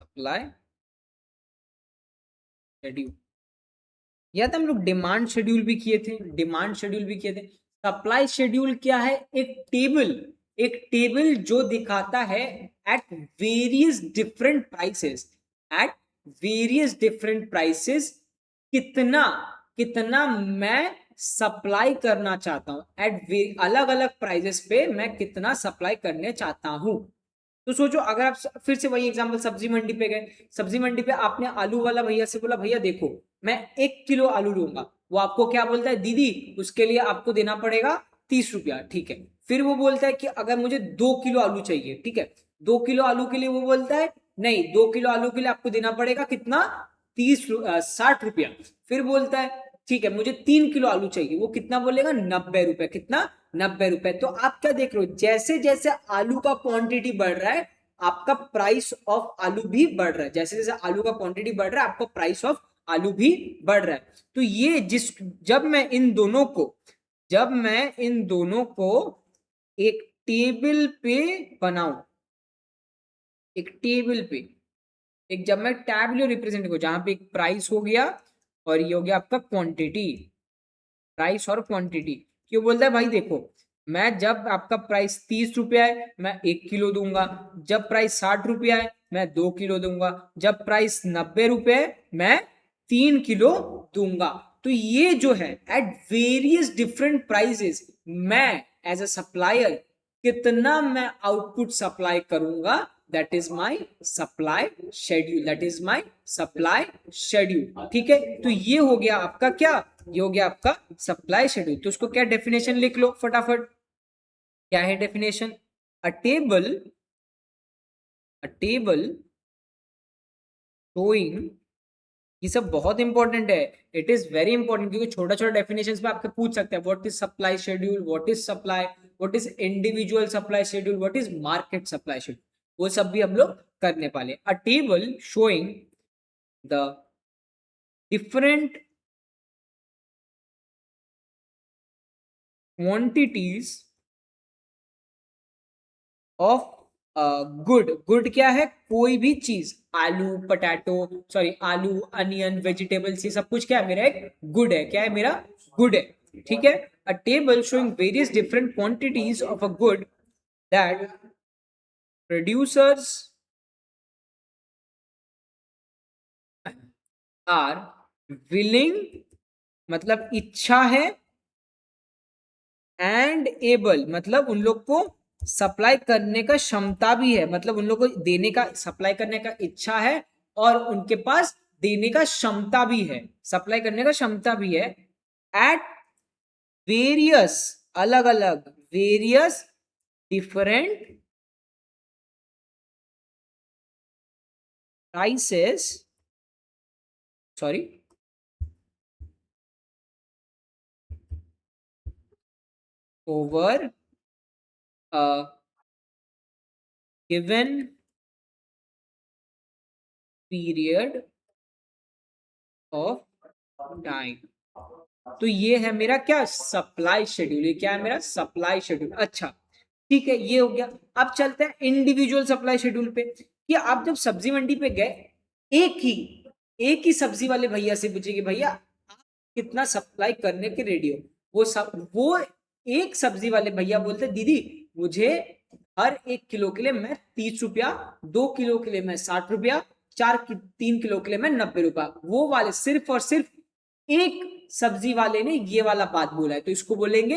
सप्लाई शेड्यूल या तो हम लोग डिमांड शेड्यूल भी किए थे, डिमांड शेड्यूल भी किए थे। सप्लाई शेड्यूल क्या है, एक टेबल, एक टेबल जो दिखाता है at various different prices, at various different prices कितना कितना मैं सप्लाई करना चाहता हूं, एट अलग अलग प्राइसेस पे मैं कितना सप्लाई करने चाहता हूं। तो सोचो अगर आप फिर से वही एग्जांपल, सब्जी मंडी पे गए, सब्जी मंडी पे आपने आलू वाला भैया से बोला भैया देखो मैं 1 किलो आलू लूंगा, वो आपको क्या बोलता है, दीदी उसके लिए आपको देना पड़ेगा 30 रुपया, ठीक है। फिर वो बोलता है कि अगर मुझे 2 किलो आलू चाहिए, ठीक है, 2 किलो आलू के लिए वो बोलता है नहीं 2 किलो आलू के लिए आपको देना पड़ेगा कितना, 60 रुपया। फिर बोलता है ठीक है मुझे 3 किलो आलू चाहिए, वो कितना बोलेगा, 90 रुपए, कितना, 90 रुपए। तो आप क्या देख रहे हो, जैसे जैसे आलू का क्वांटिटी बढ़ रहा है आपका प्राइस ऑफ आलू भी बढ़ रहा है, जैसे जैसे आलू का क्वांटिटी बढ़ रहा है आपका प्राइस ऑफ आलू भी बढ़ रहा है। तो ये जब मैं इन दोनों को एक टेबल पे बनाऊं, एक टेबल पे, एक जब मैं टैबलो रिप्रेजेंट को जहां पे एक प्राइस हो गया और ये हो गया आपका क्वांटिटी, प्राइस और क्वांटिटी। क्यों बोलता है भाई देखो मैं जब आपका प्राइस 30 रुपया है मैं 1 किलो दूंगा, जब प्राइस 60 रुपया है मैं 2 किलो दूंगा, जब प्राइस 90 रुपये है मैं 3 किलो दूंगा। तो ये जो है एट वेरियस डिफरेंट प्राइसेस मैं एज अ सप्लायर कितना मैं आउटपुट सप्लाई करूंगा, that is my supply schedule, that is my supply schedule. ठीक है, तो ये हो गया आपका क्या, ये हो गया आपका सप्लाई शेड्यूल। तो उसको क्या डेफिनेशन लिख लो फटाफट, क्या है डेफिनेशन, अ टेबल शोइंग, ये सब बहुत इंपॉर्टेंट है, इट इज वेरी इंपॉर्टेंट क्योंकि छोटा छोटा डेफिनेशंस पे आपके पूछ सकते हैं, what is supply schedule, what is supply, what is individual supply schedule, what is market supply schedule, वो सब भी हम लोग करने वाले। अ table showing the different quantities of good, good क्या है, कोई भी चीज, आलू पटाटो सॉरी आलू अनियन वेजिटेबल्स, ये सब कुछ क्या है मेरा एक गुड है, क्या है मेरा गुड है। ठीक है, a table showing various different quantities of a good that producers are willing, मतलब इच्छा है, एंड एबल मतलब उन लोग को सप्लाई करने का क्षमता भी है, मतलब उन लोग को देने का, सप्लाई करने का इच्छा है और उनके पास देने का क्षमता भी है, सप्लाई करने का क्षमता भी है, एट वेरियस, अलग अलग, various different prices, sorry over a given period of time. तो ये है मेरा क्या, सप्लाई शेड्यूल, ये क्या है मेरा सप्लाई शेड्यूल। अच्छा ठीक है, ये हो गया। अब चलते हैं इंडिविजुअल सप्लाई शेड्यूल पे, कि आप जब सब्जी मंडी पे गए एक ही एक ही सब्जी वाले भैया से पूछे कि भैया आप कितना सप्लाई करने के रेडी हो, वो एक सब्जी वाले भैया बोलते दीदी मुझे हर 1 किलो के लिए मैं 30 रुपया, 2 किलो के लिए मैं 60 रुपया, 3 किलो के लिए मैं 90 रुपया। वो वाले सिर्फ और सिर्फ एक सब्जी वाले ने ये वाला बात बोला है, तो इसको बोलेंगे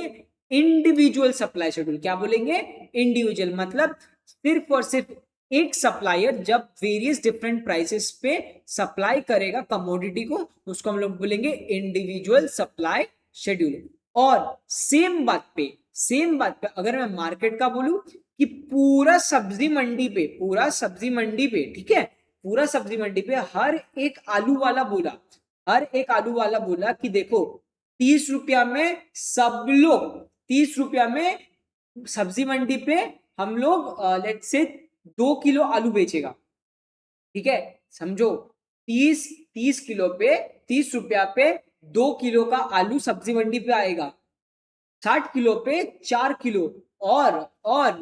इंडिविजुअल सप्लाई शेड्यूल। क्या बोलेंगे? इंडिविजुअल, मतलब सिर्फ और सिर्फ एक सप्लायर जब वेरियस डिफरेंट प्राइसेस पे सप्लाई करेगा कमोडिटी को, उसको हम लोग बोलेंगे इंडिविजुअल सप्लाई शेड्यूल। और सेम बात पे अगर मैं मार्केट का बोलूं कि पूरा सब्जी मंडी पे ठीक है, पूरा सब्जी मंडी पे हर एक आलू वाला बोला कि देखो 30 रुपया में सब लोग, 30 रुपया में सब्जी मंडी पे हम लोग लेट से 2 किलो आलू बेचेगा, ठीक है, समझो 30 किलो पे 30 रुपया पे 2 किलो का आलू सब्जी मंडी पे आएगा, 60 किलो पे 4 किलो, और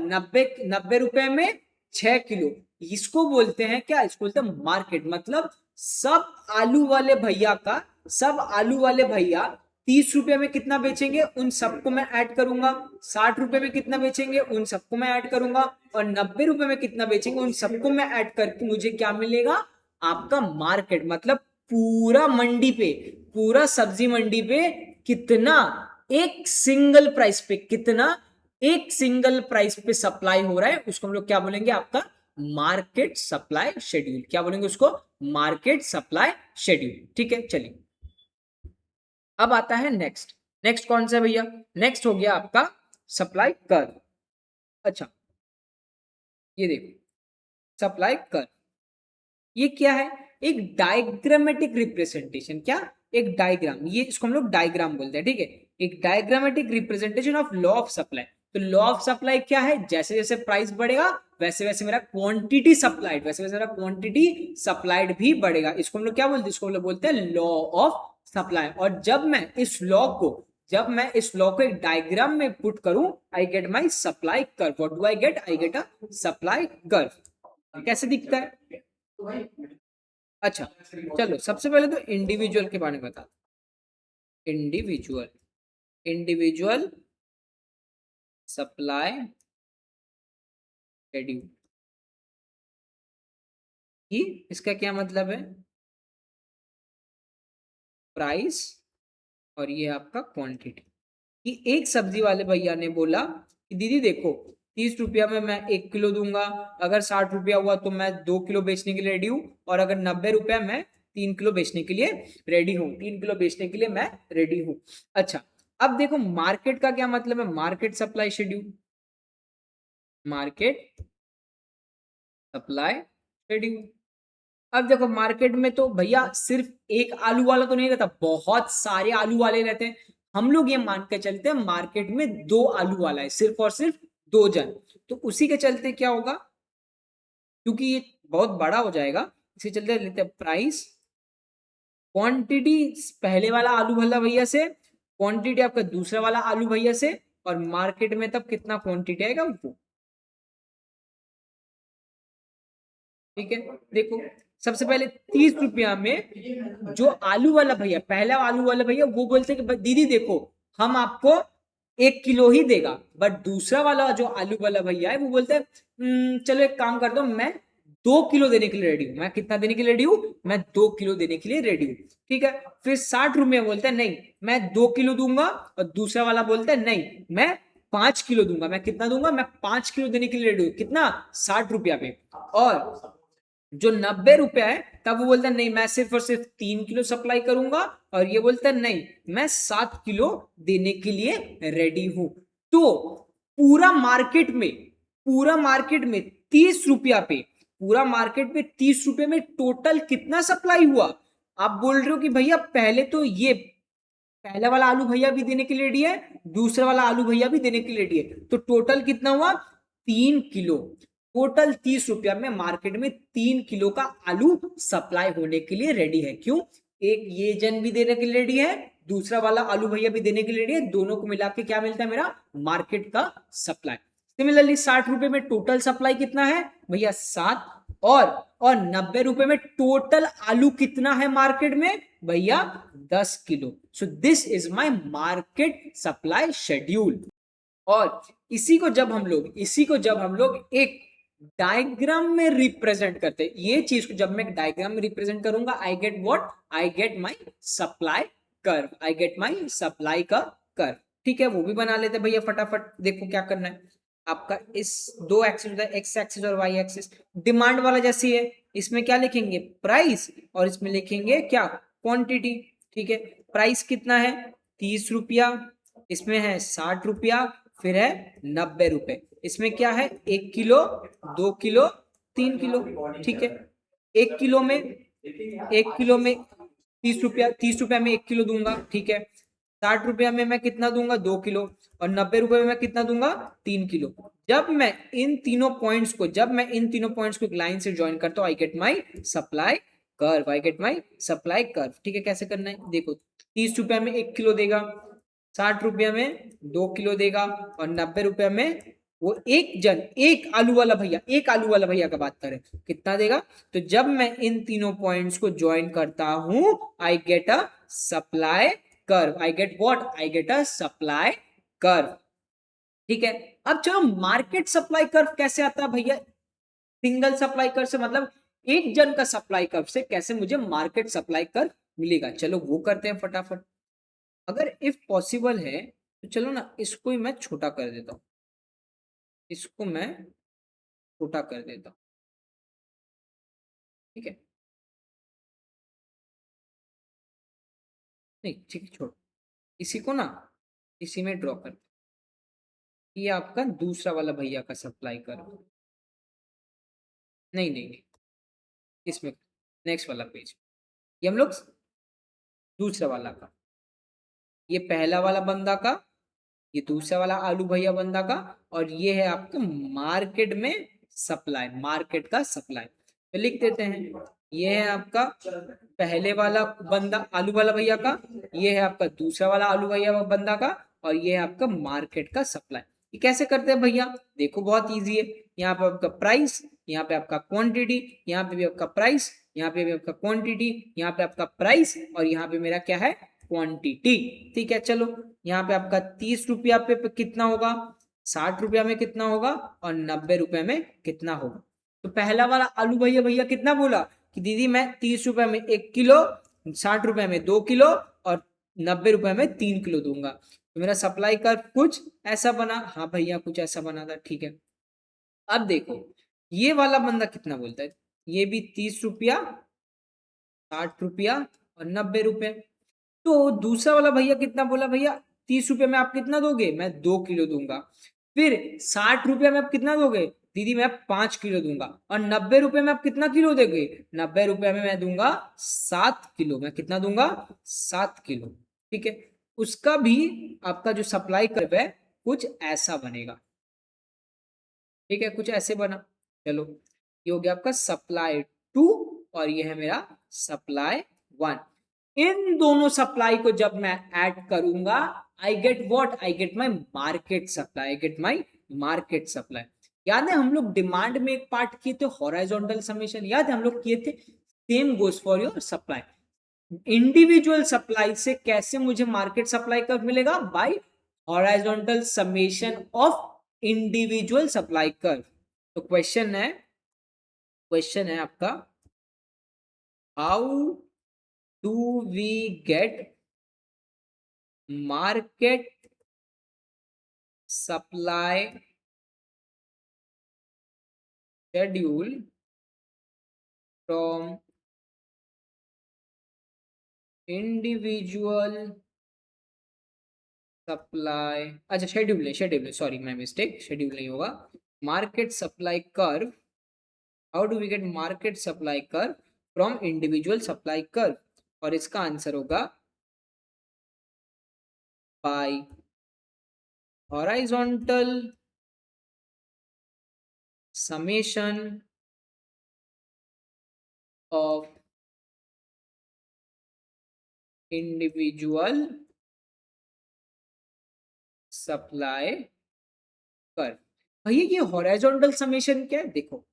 90 रुपए में 6 किलो। इसको बोलते हैं क्या? इसको बोलते हैं मार्केट। मतलब सब आलू वाले भैया 30 रुपए में कितना बेचेंगे उन सबको मैं ऐड करूंगा, 60 रुपए में कितना बेचेंगे उन सबको मैं ऐड करूंगा, और 90 रुपए में कितना बेचेंगे उन सबको मैं ऐड करके मुझे क्या मिलेगा? आपका मार्केट। मतलब पूरा सब्जी मंडी पे कितना एक सिंगल प्राइस पे सप्लाई हो रहा है, उसको हम लोग क्या बोलेंगे? आपका मार्केट सप्लाई शेड्यूल। क्या बोलेंगे उसको? Market supply schedule. ठीक है, चलिए अब आता है नेक्स्ट कौन सा भैया? नेक्स्ट हो गया आपका सप्लाई कर्व। अच्छा, ये देखो सप्लाई कर्व, ये क्या है? एक डायग्रामेटिक रिप्रेजेंटेशन। क्या? एक डायग्राम। ये इसको हम लोग डायग्राम बोलते हैं, ठीक है, एक diagrammatic representation of law of supply. तो लॉ ऑफ सप्लाई क्या है? जैसे जैसे प्राइस बढ़ेगा वैसे वैसे मेरा क्वांटिटी सप्लाइड भी बढ़ेगा। इसको हम लोग क्या बोलते हैं? इसको हम लोग बोलते हैं लॉ ऑफ सप्लाई। और जब मैं इस लॉ को एक डायग्राम में पुट करूं, I get my supply curve. What do I get? I get a supply curve. कैसे दिखता है? अच्छा, चलो सबसे पहले तो इंडिविजुअल के बारे में बता। इंडिविजुअल सप्लाई शेड्यूल, कि इसका क्या मतलब है? प्राइस और ये आपका क्वांटिटी। कि एक सब्जी वाले भैया ने बोला कि दीदी देखो 30 रुपया में मैं 1 किलो दूंगा, अगर 60 रुपया हुआ तो मैं 2 किलो बेचने के लिए रेडी हूँ, और अगर 90 रुपया मैं 3 किलो बेचने के लिए रेडी हूँ, 3 किलो बेचने के लिए मैं रेडी हूँ। अच्छा, अब देखो मार्केट का क्या मतलब है? Market supply schedule, market supply schedule. अब देखो मार्केट में तो भैया सिर्फ एक आलू वाला तो नहीं रहता, बहुत सारे आलू वाले रहते हैं। हम लोग ये मान के चलते हैं मार्केट में 2 आलू वाला है, सिर्फ और सिर्फ 2 जन। तो उसी के चलते क्या होगा, क्योंकि ये बहुत बड़ा हो जाएगा, इसी चलते लेते हैं प्राइस क्वांटिटी पहले वाला आलू वाला भैया से, क्वांटिटी आपका दूसरा वाला आलू भैया से, और मार्केट में तब कितना क्वांटिटी आएगा वो। ठीक है, देखो सबसे पहले 30 रुपया में जो आलू वाला भैया, पहला आलू वाला भैया वो बोलते कि दीदी देखो हम आपको 1 किलो ही देगा, बट दूसरा वाला जो आलू वाला भैया है वो बोलते हैं चलो एक काम कर दो, मैं 2 किलो देने के लिए रेडी हूँ। मैं कितना देने के लिए रेडी हूँ? मैं 2 किलो देने के लिए रेडी हूँ। ठीक है, फिर 60 रुपये बोलते हैं नहीं मैं 2 किलो दूंगा, और दूसरा वाला बोलता है नहीं मैं 5 किलो दूंगा। मैं कितना दूंगा? मैं 5 किलो देने के लिए रेडी हूँ। कितना? 60 रुपया पे। और जो 90 रुपया है तब वो बोलता है नहीं मैं सिर्फ और सिर्फ 3 किलो सप्लाई करूंगा, और ये बोलता है नहीं मैं 7 किलो देने के लिए रेडी हूं। तो पूरा मार्केट में 30 रुपया पे, पूरा मार्केट में 30 रुपये में टोटल कितना सप्लाई हुआ? आप बोल रहे हो कि भैया पहले तो ये पहला वाला आलू भैया भी देने के लिए रेडी है, दूसरा वाला आलू भैया भी देने के लिए रेडी है, तो टोटल कितना हुआ? 3 किलो। टोटल 30 रुपया में मार्केट में 3 किलो का आलू सप्लाई होने के लिए रेडी है। क्यों? एक ये जन भी देने के लिए रेडी है, दूसरा वाला आलू भैया भी देने के लिए रेडी है, दोनों को मिला के क्या मिलता है? मेरा मार्केट का सप्लाई। सिमिलरली 60 रुपए में टोटल सप्लाई कितना है भैया? 7। और 90 रुपए में टोटल आलू कितना है मार्केट में भैया? 10 kilo. So this is my market supply schedule. और इसी को जब हम लोग एक डायग्राम में रिप्रेजेंट करते हैं, ये चीज को जब मैं डायग्राम में रिप्रेजेंट करूंगा, I get what, I get my supply curve, I get my supply का कर्व। ठीक है, वो भी बना लेते भैया फटाफट। देखो क्या करना है आपका, इस दो एक्सिस होता है, एक्स एक्सिस और वाई एक्सिस। डिमांड वाला जैसी है, इसमें क्या लिखेंगे, प्राइस, और इसमें लिखेंगे क्या, क्वांटिटी। ठीक है, प्राइस कितना है, 30 रुपया, इसमें है 60 रुपया, फिर है 90 रुपए। इसमें क्या है, 1 किलो, 2 किलो, 3 किलो। ठीक है, 1 किलो में, 1 किलो में 30 रुपया, 30 रुपया में 1 किलो दूंगा। ठीक है, 60 रुपया में मैं कितना दूंगा, 2 किलो, और 90 रुपए में मैं कितना दूंगा, 3 किलो। जब मैं इन तीनों पॉइंट्स को एक लाइन से ज्वाइन करता हूँ, I get my supply curve, I get my supply curve. ठीक है, कैसे करना है देखो, 30 रुपया में 1 किलो देगा, 60 रुपया में 2 किलो देगा, और 90 रुपया में वो एक आलू वाला भैया का बात करें कितना देगा। तो जब मैं इन तीनों पॉइंट्स को ज्वाइन करता हूं, I get a supply curve, I get what, I get a supply curve. ठीक है, अब चलो मार्केट सप्लाई कर्व कैसे आता है भैया, सिंगल सप्लाई कर्व से, मतलब एक जन का सप्लाई कर्व से कैसे मुझे मार्केट सप्लाई कर्व मिलेगा, चलो वो करते हैं फटाफट। अगर इफ पॉसिबल है तो चलो ना, इसको ही मैं छोटा कर देता हूं, इसको मैं छोटा कर देता हूं। ठीक है, नहीं ठीक है, छोड़, इसी को ना इसी में ड्रॉ कर, ये आपका दूसरा वाला भैया का सप्लाई कर, नहीं नहीं नहीं, इसमें नेक्स्ट वाला पेज, ये हम लोग दूसरा वाला का, ये पहला वाला बंदा का, ये दूसरा वाला आलू भैया बंदा का, और ये है आपका मार्केट में सप्लाई, मार्केट का सप्लाई। तो लिख देते हैं, ये है आपका पहले वाला बंदा आलू वाला भैया का, ये है आपका दूसरा वाला आलू भैया बंदा का, और ये है आपका मार्केट का सप्लाई। ये कैसे करते हैं भैया, देखो बहुत इजी है, यहाँ पे आपका प्राइस, यहाँ पे आपका क्वांटिटी, यहाँ पे भी आपका प्राइस, यहाँ पे भी आपका क्वांटिटी, यहाँ पे आपका प्राइस, और यहाँ पे मेरा क्या है, क्वांटिटी। ठीक है, चलो यहाँ पे आपका 30 रुपया पे कितना होगा, 60 रुपया में कितना होगा, और 90 रुपए में कितना होगा। तो पहला वाला आलू भैया भैया कितना बोला कि दीदी मैं 30 रुपए में 1 किलो, 60 रुपए में 2 किलो, और 90 रुपए में 3 किलो दूंगा। तो मेरा सप्लाई कर्व कुछ ऐसा बना, हाँ भैया कुछ ऐसा बना था। ठीक है, अब देखो ये वाला बंदा कितना बोलता है, ये भी 30 रुपया, 60 रुपया, और 90 रुपए। तो दूसरा वाला भैया कितना बोला, भैया 30 रुपए में आप कितना दोगे, मैं 2 किलो दूंगा। फिर 60 रुपया में आप कितना दोगे, दीदी मैं 5 किलो दूंगा। और 90 रुपए में आप कितना किलो दोगे, 90 रुपए में मैं दूंगा 7 किलो, मैं कितना दूंगा, 7 किलो। ठीक है, उसका भी आपका जो सप्लाई कर्व है कुछ ऐसा बनेगा। ठीक है, कुछ ऐसे बना, चलो ये हो गया आपका सप्लाई 2, और ये है मेरा सप्लाई 1। इन दोनों सप्लाई को जब मैं ऐड करूंगा, I get what, I get my market supply, I get my market supply. याद है हम लोग डिमांड में एक पार्ट किए थे हॉरिजॉन्टल समेशन, याद है हम लोग किए थे, same goes for your supply. Individual supply से कैसे मुझे मार्केट सप्लाई कब मिलेगा, by horizontal summation of individual supply curve. तो क्वेश्चन है आपका, how do we get market supply schedule from individual supply, अच्छा schedule sorry my mistake, schedule नहीं होगा, market supply curve, how do we get market supply curve from individual supply curve, और इसका answer होगा by horizontal summation of individual supply curve. भैया ये horizontal summation क्या है, देखो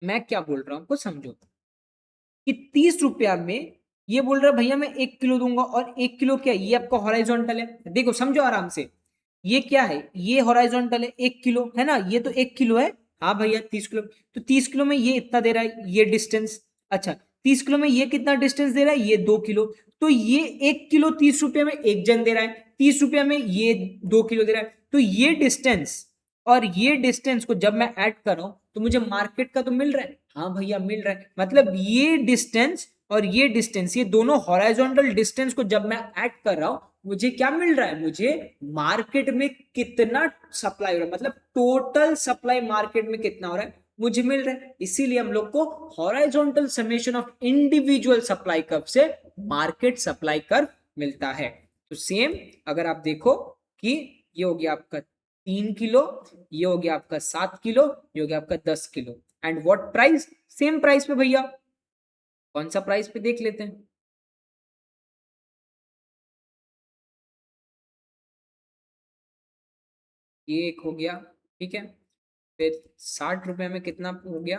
मैं क्या बोल रहा हूं आपको समझो, कि 30 रुपया में ये बोल रहा है भैया मैं 1 किलो दूंगा, और 1 किलो क्या, ये आपका हॉरिजॉन्टल है, देखो समझो आराम से, ये क्या है, ये हॉराइजॉन्टल है 1 किलो है ना, ये तो 1 किलो है, हाँ भैया 30 किलो, तो 30 किलो में ये इतना दे रहा है ये डिस्टेंस। अच्छा 30 किलो में ये कितना डिस्टेंस दे रहा है, ये 2 किलो, तो ये 1 किलो 30 रुपये में एक जन दे रहा है, 30 रुपये में ये 2 किलो दे रहा है, तो ये डिस्टेंस और ये डिस्टेंस को जब मैं ऐड कर रहा हूं तो मुझे मार्केट का तो मिल रहा है, हाँ भैया मिल रहा है, मतलब ये डिस्टेंस और ये डिस्टेंस, ये दोनों हॉराइजॉन्टल डिस्टेंस को जब मैं ऐड कर रहा हूं मुझे क्या मिल रहा है, मुझे मार्केट में कितना सप्लाई हो रहा है, मतलब टोटल सप्लाई मार्केट में कितना हो रहा है मुझे मिल रहा है। इसीलिए हम लोग को horizontal summation of individual supply curve से मार्केट सप्लाई कर्व मिलता है। तो सेम अगर आप देखो कि ये हो गया आपका 3 किलो, ये हो गया आपका 7 किलो, ये हो गया आपका 10 kilo, and what price, same price पे भैया, कौन सा प्राइस पे देख लेते हैं, ये एक हो गया, ठीक है, फिर 60 रुपए में कितना हो गया,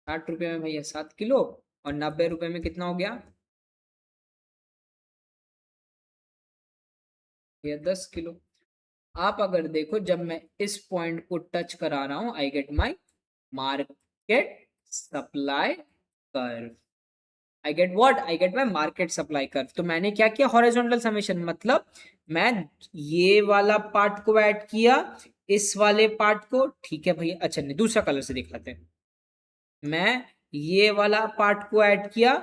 60 रुपए में भैया 7 किलो, और 90 रुपए में कितना हो गया भैया 10 किलो। आप अगर देखो जब मैं इस पॉइंट को टच करा रहा हूं I get my market supply curve, I get what, I get my market supply curve. तो मैंने क्या किया, हॉरिजॉन्टल समेशन, मतलब मैं ये वाला पार्ट को ऐड किया इस वाले पार्ट को, ठीक है भैया, अच्छा नहीं दूसरा कलर से दिख लेते हैं, मैं ये वाला पार्ट को ऐड किया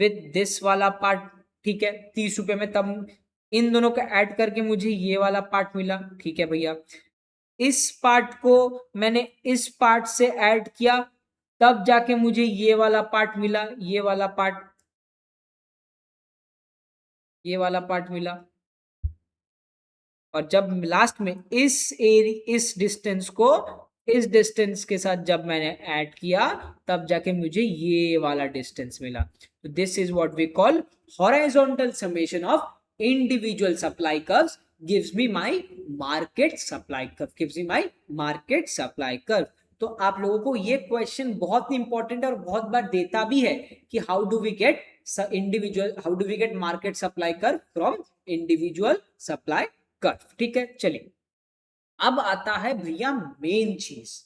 विद दिस वाला पार्ट, ठीक है 30 रुपए में, तब इन दोनों को ऐड करके मुझे ये वाला पार्ट मिला, ठीक है भैया, इस पार्ट को मैंने इस पार्ट से ऐड किया तब जाके मुझे ये वाला पार्ट मिला, ये वाला पार्ट, ये वाला पार्ट मिला, और जब लास्ट में इस डिस्टेंस को इस डिस्टेंस के साथ जब मैंने ऐड किया तब जाके मुझे ये वाला डिस्टेंस मिला। तो this is what we call horizontal summation of individual supply curves gives me my market supply curve, gives me my market supply curve. तो आप लोगों को ये क्वेश्चन बहुत इंपॉर्टेंट है और बहुत बार देता भी है कि how do we get individual, how do we get market supply curve from individual supply curve, ठीक है। चलिए अब आता है भैया मेन चीज,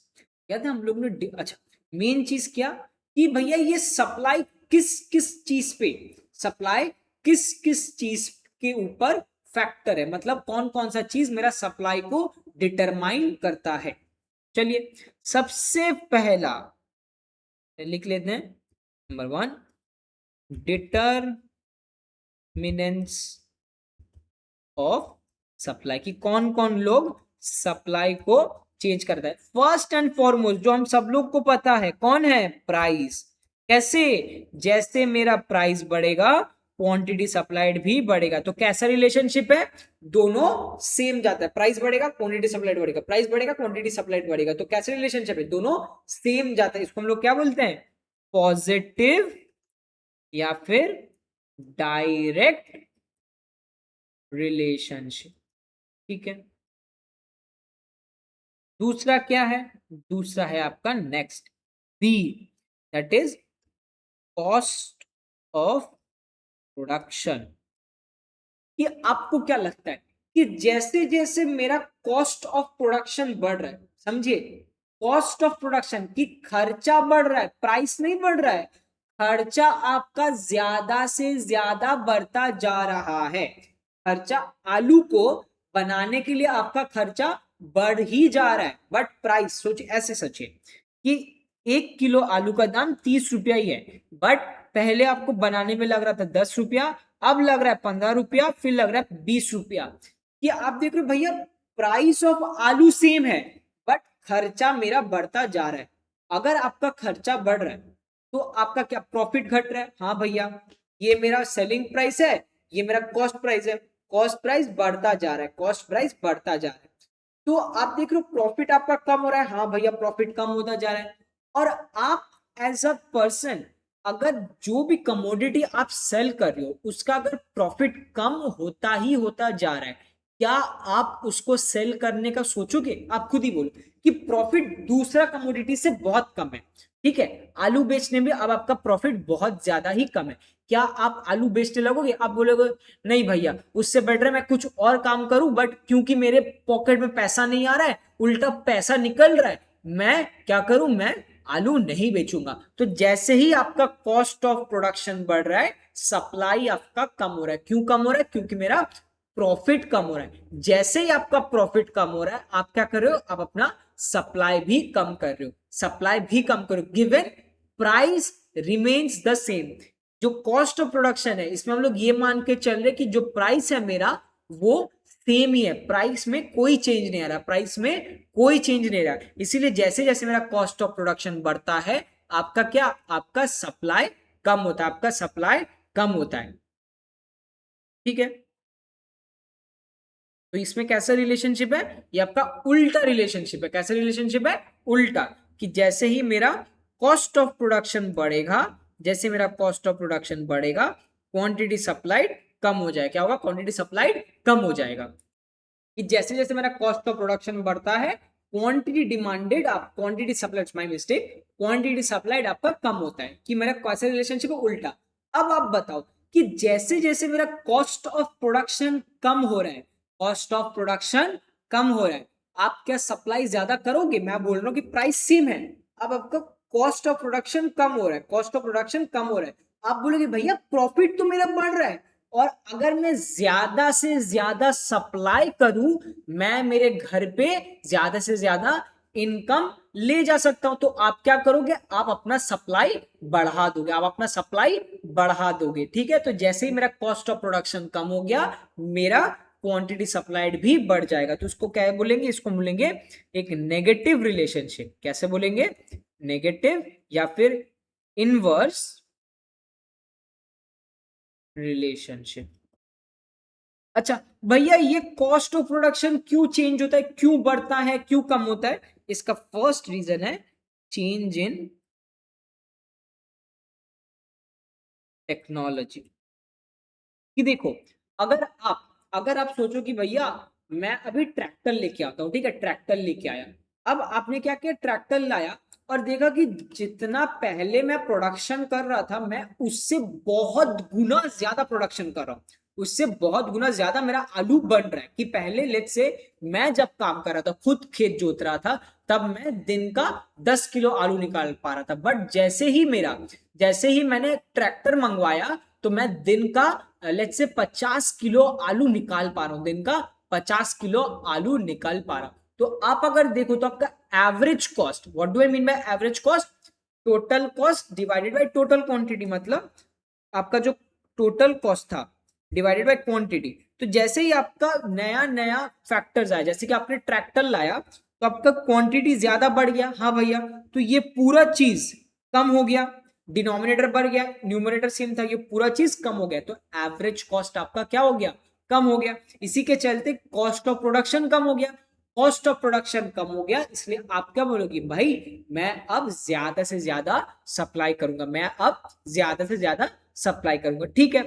याद है हम लोग ने, अच्छा मेन चीज क्या कि भैया ये सप्लाई किस किस चीज पे, सप्लाई किस किस चीज के ऊपर फैक्टर है, मतलब कौन कौन सा चीज मेरा सप्लाई को डिटरमाइन करता है। चलिए सबसे पहला लिख लेते हैं, नंबर 1 डिटरमिनेंस ऑफ सप्लाई, की कौन कौन लोग सप्लाई को चेंज करता है। फर्स्ट एंड फॉरमोस्ट जो हम सब लोग को पता है कौन है, प्राइस। कैसे, जैसे मेरा प्राइस बढ़ेगा क्वांटिटी सप्लाइड भी बढ़ेगा, तो कैसा रिलेशनशिप है, दोनों सेम जाता है, प्राइस बढ़ेगा क्वांटिटी सप्लाइड बढ़ेगा, प्राइस बढ़ेगा क्वांटिटी सप्लाइड बढ़ेगा, तो कैसे रिलेशनशिप है, दोनों सेम जाता है। इसको हम लोग क्या बोलते हैं, पॉजिटिव या फिर डायरेक्ट रिलेशनशिप, ठीक है। दूसरा क्या है, दूसरा है आपका next B, that is cost of production. कि आपको क्या लगता है कि जैसे जैसे मेरा कॉस्ट ऑफ प्रोडक्शन बढ़ रहा है, समझिए कॉस्ट ऑफ प्रोडक्शन की खर्चा बढ़ रहा है, प्राइस नहीं बढ़ रहा है, खर्चा आपका ज्यादा से ज्यादा बढ़ता जा रहा है, खर्चा आलू को बनाने के लिए आपका खर्चा बढ़ ही जा रहा है, बट प्राइस सोचिए, ऐसे सोचिए कि 1 किलो आलू का दाम 30 रुपया ही है, बट पहले आपको बनाने में लग रहा था 10 रुपया, अब लग रहा है 15 रुपया, फिर लग रहा है 20 रुपया। कि आप देख रहे हो भैया प्राइस ऑफ आलू सेम है बट खर्चा मेरा बढ़ता जा रहा है। अगर आपका खर्चा बढ़ रहा है तो आपका क्या प्रॉफिट घट रहा है, हाँ भैया ये मेरा सेलिंग प्राइस है, ये मेरा कॉस्ट प्राइस है, कॉस्ट प्राइस बढ़ता जा रहा है, कॉस्ट प्राइस बढ़ता जा रहा है, तो आप देख रहे हो प्रॉफिट आपका कम हो रहा है, हाँ भैया प्रॉफिट कम होता जा रहा है। और आप एज अ पर्सन अगर जो भी कमोडिटी आप सेल कर रहे हो उसका अगर प्रॉफिट कम होता ही होता जा रहा है, क्या आप उसको सेल करने का सोचोगे, आप खुद ही बोलो कि प्रॉफिट दूसरा कमोडिटी से बहुत कम है, ठीक है, आलू बेचने में अब आपका प्रॉफिट बहुत ज्यादा ही कम है। क्या आप आलू बेचने लगोगे? आप बोलोगे नहीं भैया, उससे बेटर है मैं कुछ और काम करूं, बट क्योंकि मेरे पॉकेट में पैसा नहीं आ रहा है, उल्टा पैसा निकल रहा है, मैं क्या करूं, मैं आलू नहीं बेचूंगा। तो जैसे ही आपका कॉस्ट ऑफ प्रोडक्शन बढ़ रहा है, सप्लाई आपका कम हो रहा है। क्यों कम हो रहा है? क्योंकि मेरा प्रॉफिट कम हो रहा है। जैसे ही आपका प्रॉफिट कम हो रहा है, आप क्या कर रहे हो, आप अपना सप्लाई भी कम कर रहे हो, सप्लाई भी कम करो, given price remains the same. जो कॉस्ट ऑफ प्रोडक्शन है, इसमें हम लोग ये मान के चल रहे कि जो प्राइस है मेरा वो सेम ही है, प्राइस में कोई चेंज नहीं आ रहा, प्राइस में कोई चेंज नहीं आ रहा। इसीलिए जैसे जैसे मेरा कॉस्ट ऑफ प्रोडक्शन बढ़ता है, आपका क्या, आपका सप्लाई कम होता है, आपका सप्लाई कम होता है। ठीक है, तो इसमें कैसा रिलेशनशिप है, ये आपका उल्टा रिलेशनशिप है। कैसा रिलेशनशिप है? उल्टा, कि जैसे ही मेरा कॉस्ट ऑफ प्रोडक्शन बढ़ेगा, जैसे मेरा कॉस्ट ऑफ प्रोडक्शन बढ़ेगा, क्वांटिटी सप्लाइड कम हो जाएगा। क्या होगा? क्वांटिटी सप्लाइड कम हो जाएगा। कि जैसे जैसे मेरा कॉस्ट ऑफ प्रोडक्शन बढ़ता है, क्वांटिटी डिमांडेड, आप quantity supplied, my mistake, quantity supplied आपका कम होता है। कि मेरा कैसा रिलेशनशिप है? उल्टा। अब आप बताओ कि जैसे जैसे मेरा कॉस्ट ऑफ प्रोडक्शन कम हो रहा है, कॉस्ट ऑफ प्रोडक्शन कम हो रहा है, आप क्या सप्लाई ज्यादा करोगे? मैं बोल रहा हूं कि प्राइस सेम है, अब आपका कॉस्ट ऑफ प्रोडक्शन कम हो रहा है, कॉस्ट ऑफ प्रोडक्शन कम हो रहा है। आप बोलोगे भैया प्रॉफिट तो मेरा बढ़ रहा है, और अगर मैं ज्यादा से ज्यादा सप्लाई करूं, मैं मेरे घर पे ज्यादा से ज्यादा इनकम ले जा सकता हूं। तो आप क्या करोगे? आप अपना सप्लाई बढ़ा दोगे, आप अपना सप्लाई बढ़ा दोगे। ठीक है, तो जैसे ही मेरा कॉस्ट ऑफ प्रोडक्शन कम हो गया, मेरा क्वांटिटी सप्लाइड भी बढ़ जाएगा। तो इसको क्या बोलेंगे? इसको बोलेंगे एक नेगेटिव रिलेशनशिप। कैसे बोलेंगे? नेगेटिव या फिर इनवर्स रिलेशनशिप। अच्छा भैया, ये कॉस्ट ऑफ प्रोडक्शन क्यों चेंज होता है, क्यों बढ़ता है, क्यों कम होता है? इसका फर्स्ट रीजन है चेंज इन टेक्नोलॉजी। कि देखो, अगर आप सोचो कि भैया मैं अभी ट्रैक्टर लेके आता हूं, ठीक है, ट्रैक्टर लेके आया, अब आपने क्या किया, ट्रैक्टर लाया और देखा कि जितना पहले मैं प्रोडक्शन कर रहा था, मैं उससे बहुत गुना ज्यादा प्रोडक्शन कर रहा हूं, उससे बहुत गुना ज्यादा मेरा आलू बन रहा है। कि पहले लेट से मैं जब काम कर रहा था, खुद खेत जोत रहा था, तब मैं दिन का 10 किलो आलू निकाल पा रहा था। बट जैसे ही मैंने ट्रैक्टर मंगवाया, तो मैं दिन का लेट से 50 किलो आलू निकाल पा रहा हूं, दिन का 50 किलो आलू निकाल पा रहा हूं। तो आप अगर देखो तो आपका average cost, what do I mean by average cost? Total cost divided by total quantity. मतलब आपका जो टोटल कॉस्ट था डिवाइडेड बाय क्वांटिटी। तो जैसे ही आपका नया नया फैक्टर्स आया, जैसे कि आपने ट्रैक्टर लाया, तो आपका क्वांटिटी ज्यादा बढ़ गया, हाँ भैया, तो ये पूरा चीज कम हो गया, डिनोमिनेटर बढ़ गया, न्यूमरेटर सेम था, ये पूरा चीज कम हो गया। तो एवरेज कॉस्ट आपका क्या हो गया? कम हो गया। इसी के चलते कॉस्ट ऑफ प्रोडक्शन कम हो गया। कॉस्ट ऑफ प्रोडक्शन कम हो गया, इसलिए आप क्या बोलोगे? भाई मैं अब ज्यादा से ज्यादा सप्लाई करूंगा, मैं अब ज्यादा से ज्यादा सप्लाई करूंगा। ठीक है,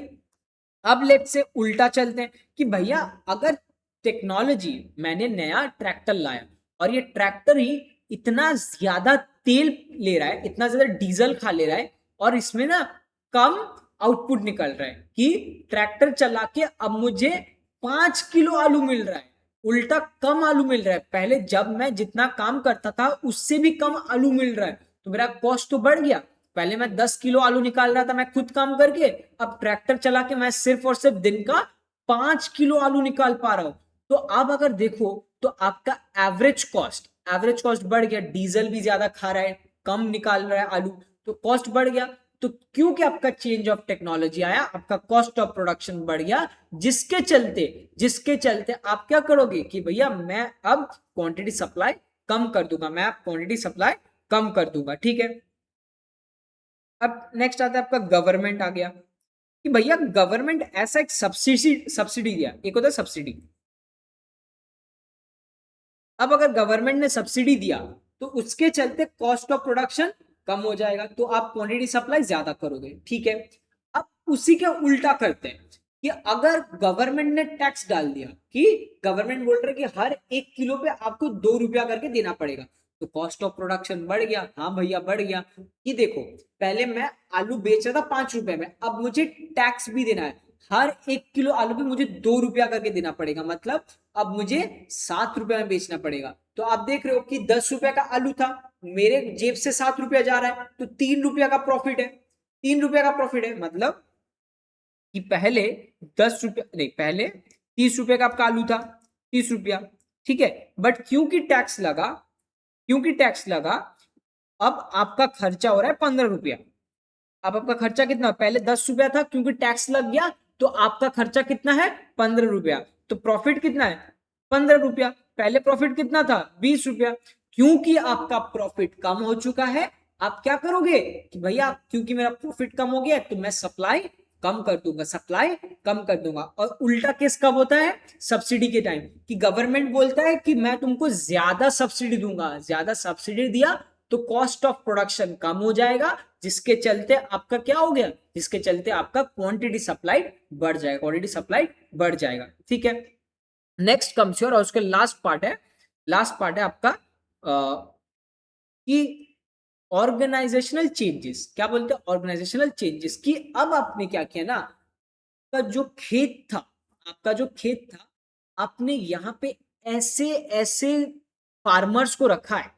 अब लेट से उल्टा चलते हैं कि भैया अगर टेक्नोलॉजी, मैंने नया ट्रैक्टर लाया और ये ट्रैक्टर ही इतना ज्यादा तेल ले रहा है, इतना ज्यादा डीजल खा ले रहा है, और इसमें ना कम आउटपुट निकल रहा है, कि ट्रैक्टर चला के अब मुझे 5 किलो आलू मिल रहा है, उल्टा कम आलू मिल रहा है। पहले जब मैं जितना काम करता था उससे भी कम आलू मिल रहा है, तो मेरा कॉस्ट तो बढ़ गया। पहले मैं 10 किलो आलू निकाल रहा था मैं खुद काम करके, अब ट्रैक्टर चला के मैं सिर्फ और सिर्फ दिन का 5 किलो आलू निकाल पा रहा हूं। तो आप अगर देखो तो आपका एवरेज कॉस्ट बढ़ गया, डीजल भी ज्यादा खा रहा है, कम निकाल रहा है आलू, तो कॉस्ट बढ़ गया। तो क्योंकि आपका चेंज ऑफ टेक्नोलॉजी आया, आपका कॉस्ट ऑफ प्रोडक्शन बढ़ गया, जिसके चलते आप क्या करोगे कि भैया मैं अब क्वांटिटी सप्लाई कम कर दूंगा, मैं अब क्वांटिटी सप्लाई कम कर दूंगा। ठीक है, अब नेक्स्ट आता है आपका गवर्नमेंट आ गया। कि भैया गवर्नमेंट ऐसा एक सब्सिडी दिया, एक होता है सब्सिडी। अब अगर गवर्नमेंट ने सब्सिडी दिया, तो उसके चलते कॉस्ट ऑफ प्रोडक्शन कम हो जाएगा, तो आप क्वांटिटी सप्लाई ज्यादा करोगे। ठीक है, अब उसी के उल्टा करते हैं कि अगर गवर्नमेंट ने टैक्स डाल दिया, कि गवर्नमेंट बोल रहे कि हर 1 किलो पे आपको 2 रुपया करके देना पड़ेगा, तो कॉस्ट ऑफ प्रोडक्शन बढ़ गया। हाँ भैया बढ़ गया। ये देखो, पहले मैं आलू बेच रहा था 5 रुपए में, अब मुझे टैक्स भी देना है, हर 1 किलो आलू पे मुझे 2 रुपया करके देना पड़ेगा, मतलब अब मुझे 7 रुपए में बेचना पड़ेगा। तो आप देख रहे हो कि 10 रुपए का आलू था, मेरे जेब से 7 रुपया जा रहा है, तो 3 रुपया का प्रॉफिट है। 3 रुपया का प्रॉफिट है, मतलब कि पहले 10 रुपया नहीं, पहले 30 रुपए का आपका आलू था, 30 रुपया, ठीक है। बट क्योंकि टैक्स लगा, अब आपका खर्चा हो रहा है 15 रुपया। अब आपका खर्चा कितना, पहले 10 रुपया था, क्योंकि टैक्स लग गया तो आपका खर्चा कितना है, 15 रुपया। तो प्रॉफिट कितना है, 15 रुपया। पहले प्रॉफिट कितना था, 20 रुपया। क्योंकि आपका प्रॉफिट कम हो चुका है, आप क्या करोगे कि भैया क्योंकि मेरा प्रॉफिट कम हो गया तो मैं सप्लाई कम कर दूंगा, सप्लाई कम कर दूंगा। और उल्टा केस कब होता है, सब्सिडी के टाइम, कि गवर्नमेंट बोलता है कि मैं तुमको ज्यादा सब्सिडी दूंगा, ज्यादा सब्सिडी दिया तो कॉस्ट ऑफ प्रोडक्शन कम हो जाएगा, जिसके चलते आपका क्या हो गया, जिसके चलते आपका क्वांटिटी सप्लाइड बढ़ जाएगा, क्वांटिटी सप्लाइड बढ़ जाएगा, ठीक है। नेक्स्ट कम्स योर, और उसके लास्ट पार्ट है आपका कि ऑर्गेनाइजेशनल चेंजेस। क्या बोलते हैं, ऑर्गेनाइजेशनल चेंजेस, कि अब आपने क्या किया ना, आपका जो खेत था, आपने यहाँ पे ऐसे ऐसे फार्मर्स को रखा है,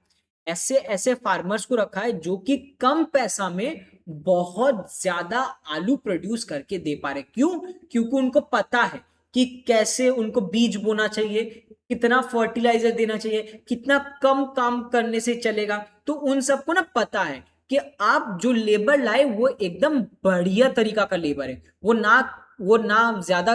ऐसे ऐसे फार्मर्स को रखा है जो कि कम पैसा में बहुत ज्यादा आलू प्रोड्यूस करके दे पा रहे। क्यों, क्योंकि उनको पता है कि कैसे उनको बीज बोना चाहिए, कितना फर्टिलाइजर देना चाहिए, कितना कम काम करने से चलेगा। तो उन सबको ना पता है कि आप जो लेबर लाए वो एकदम बढ़िया तरीका का लेबर है, वो ना ज्यादा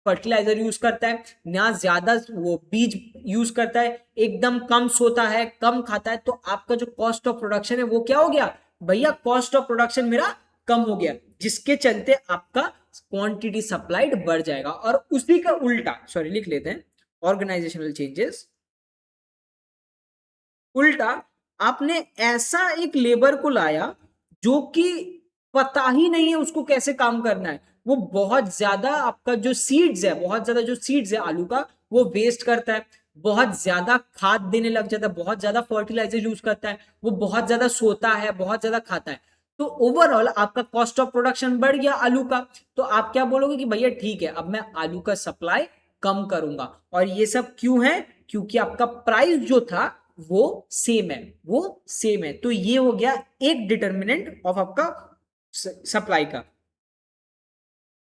फर्टिलाइजर यूज करता है, ना ज्यादा वो बीज यूज करता है, एकदम कम सोता है, कम खाता है। तो आपका जो कॉस्ट ऑफ प्रोडक्शन है वो क्या हो गया, भैया कॉस्ट ऑफ प्रोडक्शन मेरा कम हो गया, जिसके चलते आपका क्वांटिटी सप्लाइड बढ़ जाएगा। और उसी का उल्टा, सॉरी लिख लेते हैं, ऑर्गेनाइजेशनल चेंजेस, उल्टा आपने ऐसा एक लेबर को लाया जो कि पता ही नहीं है उसको कैसे काम करना है, वो बहुत ज्यादा आपका जो सीड्स है, बहुत ज्यादा जो सीड्स है आलू का वो वेस्ट करता है, बहुत ज्यादा खाद देने लग जाता है, बहुत ज्यादा फर्टिलाइजर यूज करता है, वो बहुत ज्यादा सोता है, बहुत ज्यादा खाता है। तो ओवरऑल आपका कॉस्ट ऑफ प्रोडक्शन बढ़ गया आलू का। तो आप क्या बोलोगे कि भैया ठीक है, अब मैं आलू का सप्लाई कम करूंगा। और ये सब क्यों है, क्योंकि आपका प्राइस जो था वो सेम है, वो सेम है। तो ये हो गया एक डिटर्मिनेंट ऑफ आपका सप्लाई का।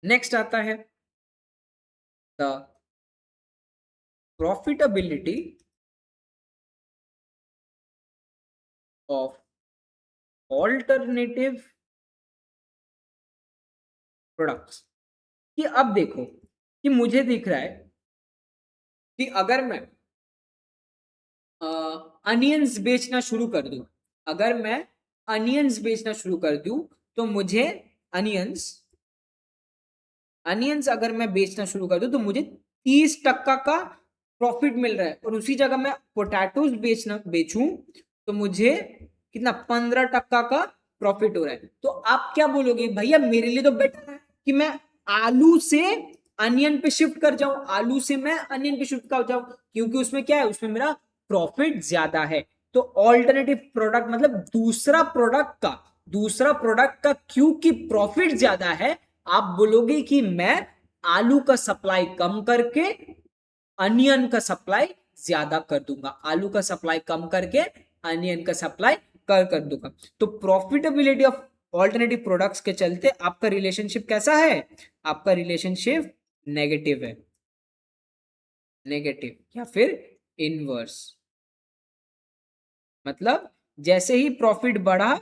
नेक्स्ट आता है the profitability of alternative products. कि अब देखो कि मुझे दिख रहा है कि अगर मैं अनियंस बेचना शुरू कर दूं, अगर मैं अनियंस बेचना शुरू कर दूं, तो मुझे अनियंस अनियंस अगर मैं बेचना शुरू कर दूं तो मुझे 30% का प्रॉफिट मिल रहा है। और उसी जगह मैं पोटैटोज बेचूं तो मुझे कितना, 15% का प्रॉफिट हो रहा है। तो आप क्या बोलोगे, भैया मेरे लिए तो बेटर है कि मैं आलू से अनियन पे शिफ्ट कर जाऊं, आलू से मैं अनियन पे शिफ्ट कर जाऊं, क्योंकि उसमें क्या है, उसमें मेरा प्रॉफिट ज्यादा है। तो ऑल्टरनेटिव प्रोडक्ट मतलब दूसरा प्रोडक्ट का क्योंकि प्रॉफिट ज्यादा है, आप बोलोगे कि मैं आलू का सप्लाई कम करके अनियन का सप्लाई ज्यादा कर दूंगा, आलू का सप्लाई कम करके अनियन का सप्लाई कर दूंगा। तो प्रॉफिटेबिलिटी ऑफ ऑल्टरनेटिव प्रोडक्ट्स के चलते आपका रिलेशनशिप कैसा है, आपका रिलेशनशिप नेगेटिव है, नेगेटिव या फिर इनवर्स। मतलब जैसे ही प्रॉफिट बढ़ा,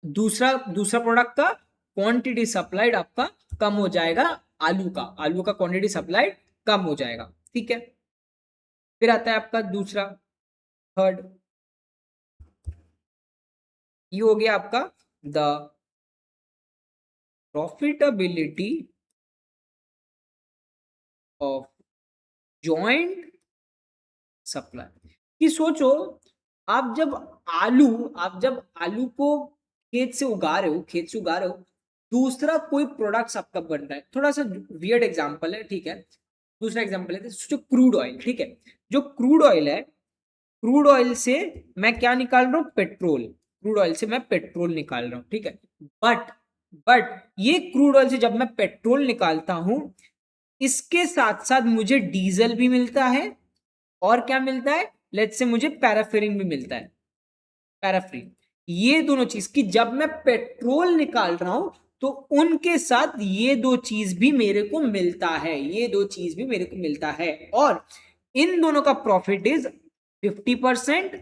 दूसरा दूसरा प्रोडक्ट का क्वांटिटी सप्लाइड आपका कम हो जाएगा, आलू का क्वांटिटी सप्लाइड कम हो जाएगा, ठीक है। फिर आता है आपका दूसरा, थर्ड, ये हो गया आपका the profitability of joint supply. कि सोचो, आप जब आलू को खेत से उगा रहे हो, दूसरा कोई प्रोडक्ट्स आपका बन रहा है, थोड़ा सा वियर्ड एग्जांपल है, ठीक है। दूसरा एग्जांपल है, सोचो क्रूड ऑयल, ठीक है। जो क्रूड ऑयल है, क्रूड ऑयल से मैं क्या निकाल रहा हूँ, पेट्रोल। क्रूड ऑयल से मैं पेट्रोल निकाल रहा हूँ, ठीक है। बट ये क्रूड ऑयल से जब मैं पेट्रोल निकालता हूं, इसके साथ साथ मुझे डीजल भी मिलता है, और क्या मिलता है, लेट्स से मुझे पैराफिन भी मिलता है, पैराफिन। ये दोनों चीज की जब मैं पेट्रोल निकाल रहा हूं तो उनके साथ ये दो चीज भी मेरे को मिलता है, ये दो चीज भी मेरे को मिलता है, और इन दोनों का प्रॉफिट इज 50%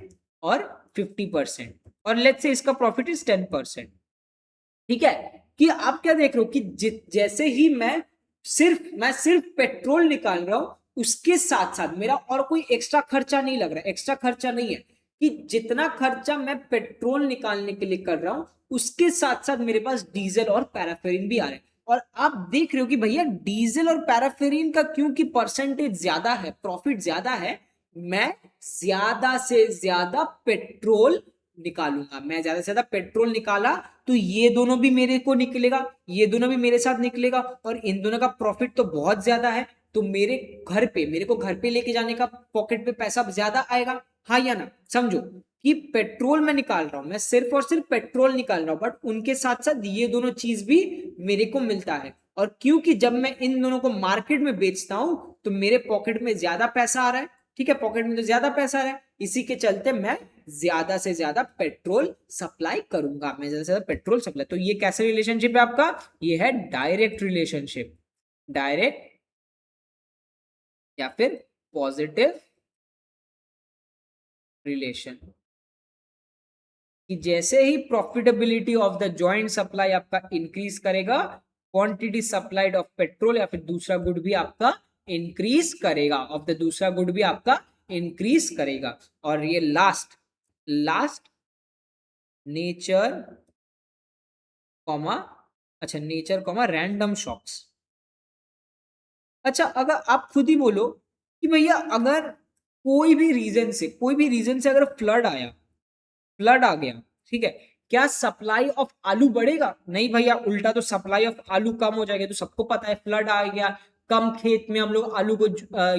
और 50%, और लेट्स से इसका प्रॉफिट इज 10%। ठीक है, कि आप क्या देख रहे हो कि जैसे ही मैं सिर्फ पेट्रोल निकाल रहा हूं, उसके साथ साथ मेरा और कोई एक्स्ट्रा खर्चा नहीं लग रहा है, एक्स्ट्रा खर्चा नहीं है, कि जितना खर्चा मैं पेट्रोल निकालने के लिए कर रहा हूं, उसके साथ साथ मेरे पास डीजल और पैराफिन भी आ रहे हैं। और आप देख रहे हो कि भैया डीजल और पैराफिन का क्योंकि परसेंटेज ज्यादा है, प्रॉफिट ज्यादा है, मैं ज्यादा से ज्यादा पेट्रोल निकालूंगा। मैं ज्यादा से ज्यादा पेट्रोल निकाला तो ये दोनों भी मेरे को निकलेगा, ये दोनों भी मेरे साथ निकलेगा, और इन दोनों का प्रॉफिट तो बहुत ज्यादा है, तो मेरे को घर पे लेके जाने का पॉकेट पे पैसा ज्यादा आएगा। हाँ या ना, समझो कि पेट्रोल मैं निकाल रहा हूं, मैं सिर्फ और सिर्फ पेट्रोल निकाल रहा हूं, बट उनके साथ साथ ये दोनों चीज भी मेरे को मिलता है। और क्योंकि जब मैं इन दोनों को मार्केट में बेचता हूं तो मेरे पॉकेट में ज्यादा पैसा आ रहा है, ठीक है, पॉकेट में तो ज्यादा पैसा आ रहा है, इसी के चलते मैं ज्यादा से ज्यादा पेट्रोल सप्लाई करूंगा, मैं ज्यादा से ज्यादा पेट्रोल सप्लाई। तो ये कैसे रिलेशनशिप है आपका, ये है डायरेक्ट रिलेशनशिप, डायरेक्ट या फिर पॉजिटिव रिलेशन, कि जैसे ही profitability of the joint supply आपका इंक्रीज करेगा, क्वांटिटी सप्लाइड ऑफ पेट्रोल या फिर दूसरा गुड भी आपका इंक्रीज करेगा, ऑफ द दूसरा गुड भी आपका इंक्रीज करेगा। और ये लास्ट नेचर कॉमा, अच्छा नेचर कॉमा रैंडम शॉक्स। अच्छा, अगर आप खुद ही बोलो कि भैया अगर कोई भी रीजन से अगर फ्लड आ गया, ठीक है, क्या सप्लाई ऑफ आलू बढ़ेगा? नहीं भैया, उल्टा तो सप्लाई ऑफ आलू कम हो जाएगा। तो सबको पता है फ्लड आ गया, कम खेत में हम लोग आलू को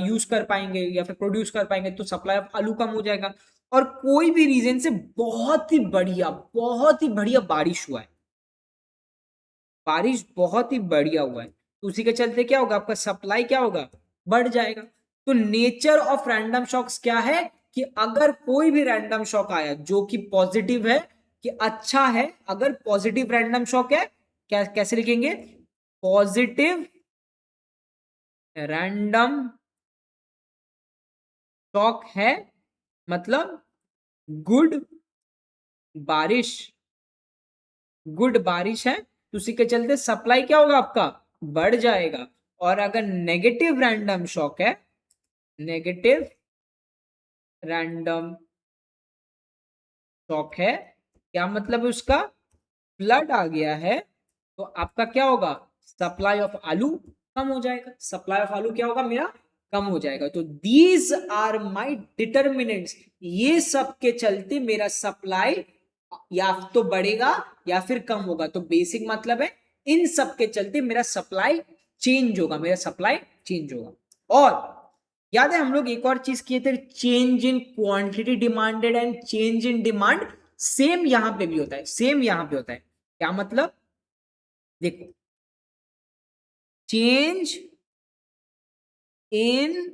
यूज कर पाएंगे या फिर प्रोड्यूस कर पाएंगे, तो सप्लाई ऑफ आलू कम हो जाएगा। और कोई भी रीजन से बहुत ही बढ़िया बारिश हुआ है, बारिश बहुत ही बढ़िया हुआ है, तो उसी के चलते क्या होगा, आपका सप्लाई क्या होगा, बढ़ जाएगा। तो नेचर ऑफ रैंडम शॉक्स क्या है, कि अगर कोई भी रैंडम शॉक आया जो कि पॉजिटिव है, कि अच्छा है, अगर पॉजिटिव रैंडम शॉक है, क्या कैसे लिखेंगे, पॉजिटिव रैंडम शॉक है, मतलब गुड बारिश, गुड बारिश है, तो उसी के चलते सप्लाई क्या होगा, आपका बढ़ जाएगा। और अगर नेगेटिव रैंडम शॉक है, नेगेटिव रैंडम शॉक है, क्या मतलब है उसका, फ्लड आ गया है, तो आपका क्या होगा, सप्लाई ऑफ आलू कम हो जाएगा, सप्लाई ऑफ आलू क्या होगा मेरा, कम हो जाएगा। तो दीज आर माई डिटर्मिनेंट्स, ये सब के चलते मेरा सप्लाई या तो बढ़ेगा या फिर कम होगा। तो बेसिक मतलब है इन सब के चलते मेरा सप्लाई चेंज होगा, मेरा सप्लाई चेंज होगा। और याद है हम लोग एक और चीज किए थे, change in quantity demanded and change in demand, same यहां पे भी होता है, सेम यहां पे होता है। क्या मतलब, देखो, चेंज इन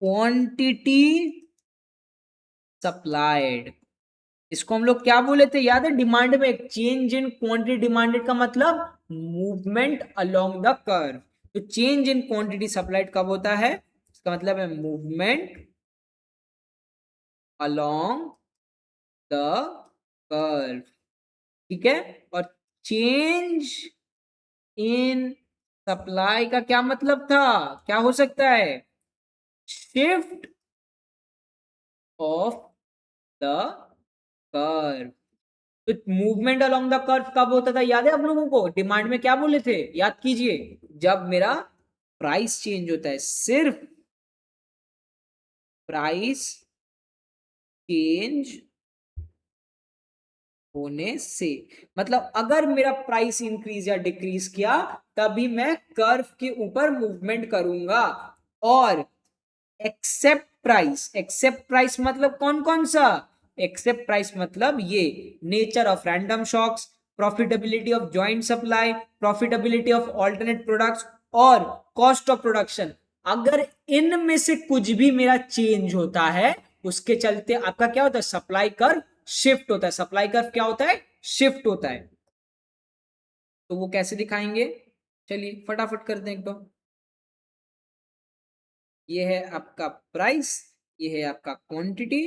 क्वांटिटी सप्लाइड, इसको हम लोग क्या बोले थे, याद है, डिमांड में चेंज इन क्वांटिटी डिमांडेड का मतलब मूवमेंट अलोंग द कर्व। तो चेंज इन क्वांटिटी सप्लाइड कब होता है, इसका मतलब है मूवमेंट अलोंग द कर्व, ठीक है। और चेंज इन सप्लाई का क्या मतलब था, क्या हो सकता है, शिफ्ट ऑफ द कर्व। तो मूवमेंट अलोंग द कर्व कब होता था, याद है आप लोगों को, डिमांड में क्या बोले थे, याद कीजिए, जब मेरा प्राइस चेंज होता है, सिर्फ प्राइस चेंज होने से, मतलब अगर मेरा प्राइस इंक्रीज या डिक्रीज किया तभी मैं कर्व के ऊपर मूवमेंट करूंगा। और एक्सेप्ट एक्सेप्ट प्राइस मतलब कौन कौन सा, एक्सेप्ट प्राइस मतलब ये nature of random shocks, profitability of joint supply, profitability of alternate products और कॉस्ट ऑफ प्रोडक्शन। अगर इनमें से कुछ भी मेरा चेंज होता है उसके चलते आपका क्या होता है, सप्लाई कर्व शिफ्ट होता है। सप्लाई कर्व क्या होता है, शिफ्ट होता है। तो वो कैसे दिखाएंगे, चलिए फटाफट करते हैं एक तो। ये है आपका प्राइस, ये है आपका quantity,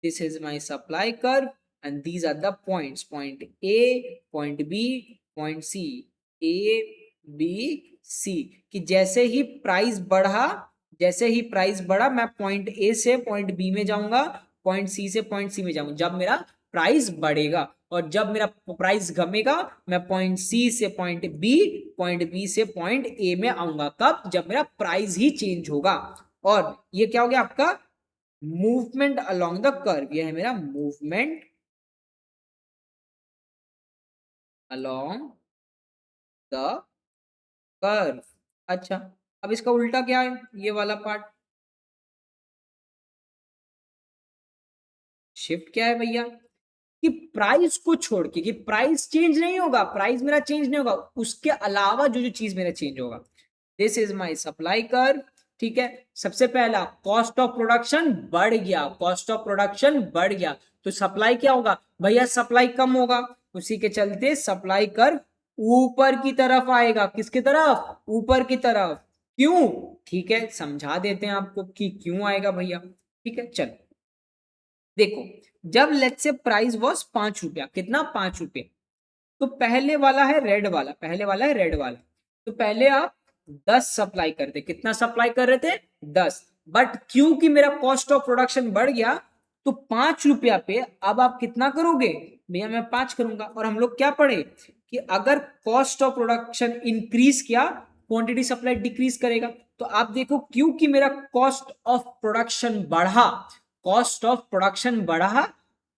this is my supply curve and these are the points, point A, point B, point C, A B C. कि जैसे ही प्राइस बढ़ा, जैसे ही प्राइस बढ़ा मैं पॉइंट ए से पॉइंट बी में जाऊंगा, पॉइंट सी से पॉइंट सी में जाऊंगा जब मेरा प्राइस बढ़ेगा, और जब मेरा प्राइस घमेगा मैं पॉइंट सी से पॉइंट बी, पॉइंट बी से पॉइंट ए में आऊंगा। कब, जब मेरा प्राइस ही चेंज होगा। और ये क्या हो गया आपका मूवमेंट अलोंग द कर्व, ये है मेरा मूवमेंट अलोंग द कर्व। अच्छा, अब इसका उल्टा क्या है, ये वाला पार्ट शिफ्ट क्या है भैया, कि प्राइस को छोड़ के, कि प्राइस चेंज नहीं होगा, प्राइस मेरा चेंज नहीं होगा, उसके अलावा जो जो चीज मेरा चेंज होगा। This is my supply curve. ठीक है, सबसे पहला कॉस्ट ऑफ प्रोडक्शन बढ़ गया, कॉस्ट ऑफ प्रोडक्शन बढ़ गया तो सप्लाई क्या होगा भैया, सप्लाई कम होगा। उसी के चलते सप्लाई कर्व ऊपर की तरफ आएगा, किसकी तरफ, ऊपर की तरफ। क्यों, ठीक है समझा देते हैं आपको कि क्यों आएगा भैया। ठीक है, चलो देखो, जब लेट्स से प्राइस वॉज 5 रुपया, कितना 5 रुपये, तो पहले वाला है रेड वाला, पहले वाला है रेड वाला। तो पहले आप 10 सप्लाई करते, कितना सप्लाई कर रहे थे 10, बट क्योंकि मेरा कॉस्ट ऑफ प्रोडक्शन बढ़ गया तो 5 रुपया पे अब आप कितना करोगे भैया, मैं 5 करूंगा। और हम लोग क्या पढ़े कि अगर कॉस्ट ऑफ प्रोडक्शन इंक्रीज किया क्वांटिटी सप्लाई डिक्रीज करेगा। तो आप देखो क्योंकि मेरा कॉस्ट ऑफ प्रोडक्शन बढ़ा, कॉस्ट ऑफ प्रोडक्शन बढ़ा,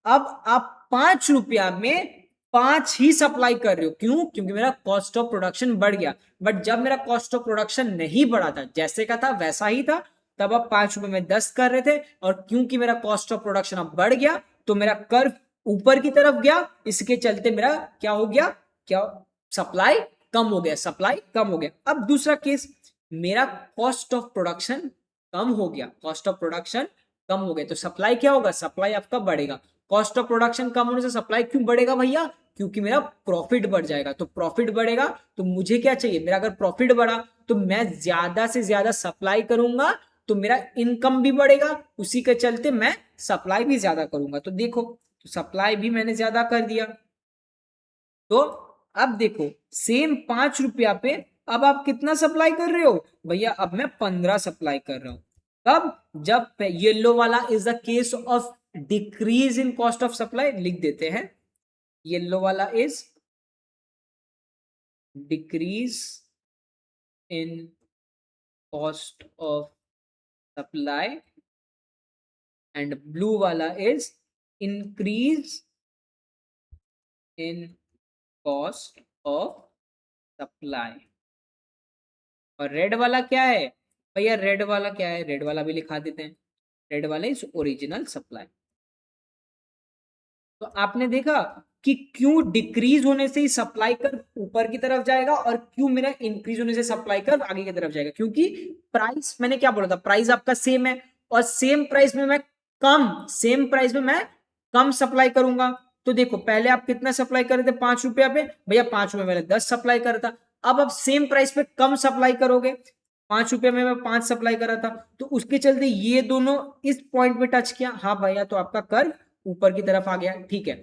अब आप 5 रुपया में 5 ही सप्लाई कर रहे हो। क्यों, क्योंकि मेरा कॉस्ट ऑफ प्रोडक्शन बढ़ गया। बट जब मेरा कॉस्ट ऑफ प्रोडक्शन नहीं बढ़ा था, जैसे का था वैसा ही था, तब आप 5 रुपए में 10 कर रहे थे। और क्योंकि मेरा कॉस्ट ऑफ प्रोडक्शन अब बढ़ गया तो मेरा कर्व ऊपर की तरफ गया, इसके चलते मेरा क्या हो गया, क्या, सप्लाई कम हो गया, सप्लाई कम हो गया। अब दूसरा केस, मेरा कॉस्ट ऑफ प्रोडक्शन कम हो गया, कॉस्ट ऑफ प्रोडक्शन कम हो गया तो सप्लाई क्या होगा, सप्लाई आपका बढ़ेगा। कॉस्ट ऑफ प्रोडक्शन कम होने से सप्लाई क्यों बढ़ेगा भैया, क्योंकि मेरा प्रॉफिट बढ़ जाएगा। तो प्रॉफिट बढ़ेगा तो मुझे क्या चाहिए, मेरा अगर प्रॉफिट बढ़ा तो मैं ज्यादा से ज्यादा सप्लाई करूंगा तो मेरा इनकम भी बढ़ेगा, उसी के चलते मैं सप्लाई भी ज्यादा करूंगा। तो देखो, तो सप्लाई भी मैंने ज्यादा कर दिया। तो अब देखो सेम 5 रुपया पे अब आप कितना सप्लाई कर रहे हो भैया, अब मैं 15 सप्लाई कर रहा हूं। कब, जब येलो वाला is the case of decrease in cost of supply, लिख देते हैं येलो वाला is decrease in cost of supply and blue वाला is increase in cost of supply. और रेड वाला क्या है भैया, रेड वाला क्या है, रेड वाला भी लिखा देते हैं, रेड वाला इज ओरिजिनल सप्लाई। तो आपने देखा कि क्यों डिक्रीज होने से ही सप्लाई कर्व ऊपर की तरफ जाएगा और क्यों मेरा इंक्रीज होने से सप्लाई कर्व आगे की तरफ जाएगा, क्योंकि प्राइस मैंने क्या बोला था, प्राइस आपका सेम है और सेम प्राइस में मैं सेम प्राइस में मैं कम सप्लाई करूंगा। तो देखो पहले आप कितना सप्लाई कर रहे थे 5 रुपया पे भैया, 5 रुपये मैंने 10 सप्लाई करा था। अब आप सेम प्राइस पे कम सप्लाई करोगे, 5 रुपये में मैं 5 सप्लाई करा था, तो उसके चलते ये दोनों इस पॉइंट पे टच किया, हाँ भैया तो आपका कर्व ऊपर की तरफ आ गया। ठीक है,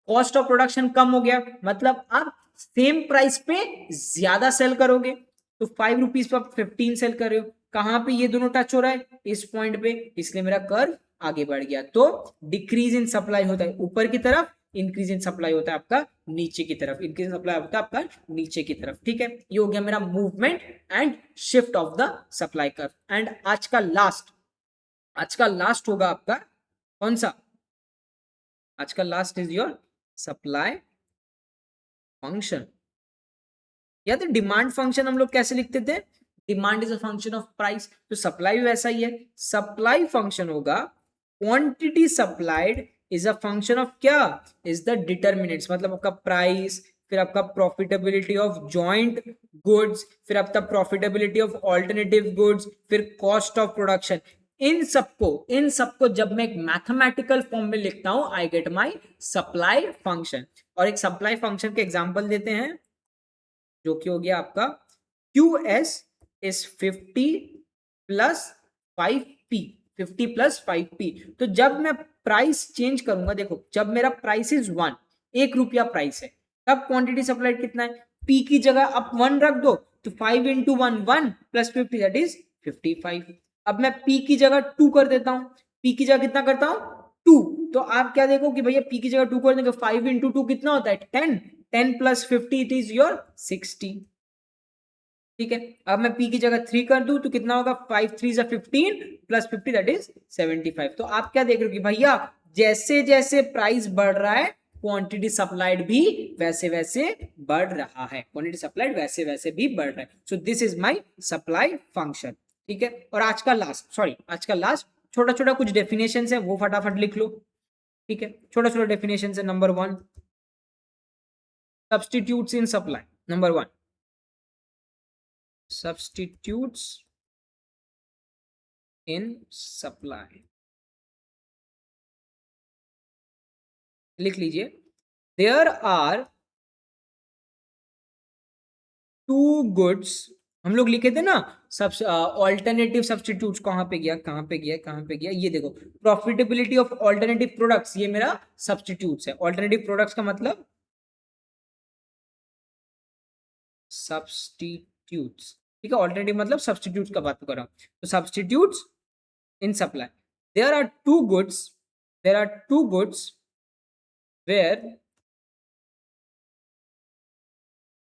कॉस्ट ऑफ प्रोडक्शन कम हो गया, मतलब आप सेम प्राइस पे ज्यादा सेल करोगे। तो 5 रुपीज पे आप 15 सेल कर रहे हो, कहां पे ये दोनों टच हो रहा है, इस पॉइंट पे, इसलिए मेरा कर्व आगे बढ़ गया। तो डिक्रीज इन सप्लाई होता है ऊपर की तरफ, इंक्रीज इन सप्लाई होता है आपका नीचे की तरफ, इंक्रीज इन सप्लाई होता है आपका नीचे की तरफ। ठीक है, ये हो गया मेरा movement and shift of the supply curve. And आज का लास्ट होगा आपका कौन सा, आज का last is your supply function. या तो डिमांड फंक्शन हम लोग कैसे लिखते थे, demand is a function of price, तो सप्लाई भी वैसा ही है, सप्लाई फंक्शन होगा quantity supplied is a function of क्या, इज द डिटर्मिनेंट्स, मतलब आपका प्राइस, फिर आपका प्रॉफिटेबिलिटी ऑफ जॉइंट गुड्स, फिर आपका प्रॉफिटेबिलिटी ऑफ ऑल्टरनेटिव गुड्स, फिर कॉस्ट ऑफ प्रोडक्शन। इन सबको जब मैं एक मैथमेटिकल फॉर्म में लिखता हूं, I get my supply function. और एक सप्लाई फंक्शन के एग्जांपल देते हैं, जो कि हो गया आपका QS is 50 plus 5P, 50 plus 5P। तो जब मैं प्राइस चेंज करूंगा, देखो जब मेरा प्राइस इज 1, 1 रुपया प्राइस है, तब क्वांटिटी सप्लाइड कितना है, P की जगह आप 1 रख दो, तो 5 इंटू 1 1 प्लस 50 दैट इज 55। अब मैं P की जगह 2 कर देता हूं, P की जगह कितना करता हूं 2, तो आप क्या देखो कि भैया P की जगह 2 कर देंगे, 5 इंटू 2 कितना होता है 10, 10 प्लस 50 इट इज योर 60। ठीक है, अब मैं P की जगह 3 कर दूं तो कितना होगा, 5 3 जा 15 प्लस 50 दैट इज 75। तो आप क्या देख रहे हो कि भैया जैसे जैसे प्राइस बढ़ रहा है, क्वांटिटी सप्लाइड भी वैसे वैसे बढ़ रहा है, क्वांटिटी सप्लाइड वैसे वैसे भी बढ़ रहा है। सो this is my supply function. ठीक है, और आज का लास्ट छोटा छोटा कुछ डेफिनेशन है, वो फटाफट लिख लो। ठीक है, छोटा छोटा डेफिनेशन है। Number 1, substitutes in supply. Number 1, substitutes in supply, लिख लीजिए, there are two goods, हम लोग लिखे थे ना सब ऑल्टरनेटिव सब्सटीट्यूट्स, कहां पे गया, ये देखो प्रॉफिटेबिलिटी ऑफ ऑल्टरनेटिव प्रोडक्ट्स, ये मेरा सब्सटीट्यूट्स है। ऑल्टरनेटिव प्रोडक्ट्स का मतलब सब्सटीट्यूट्स, ठीक है, ऑल्टरनेटिव मतलब सब्सटीट्यूट्स का बात कर रहा हूं, तो substitutes in supply, there are two goods where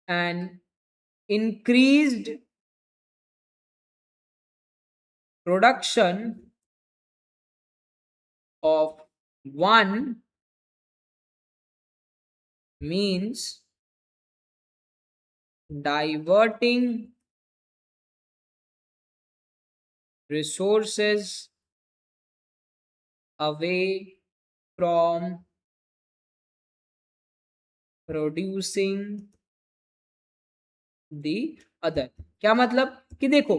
an increased production of one means diverting resources away from producing the other। क्या मतलब कि देखो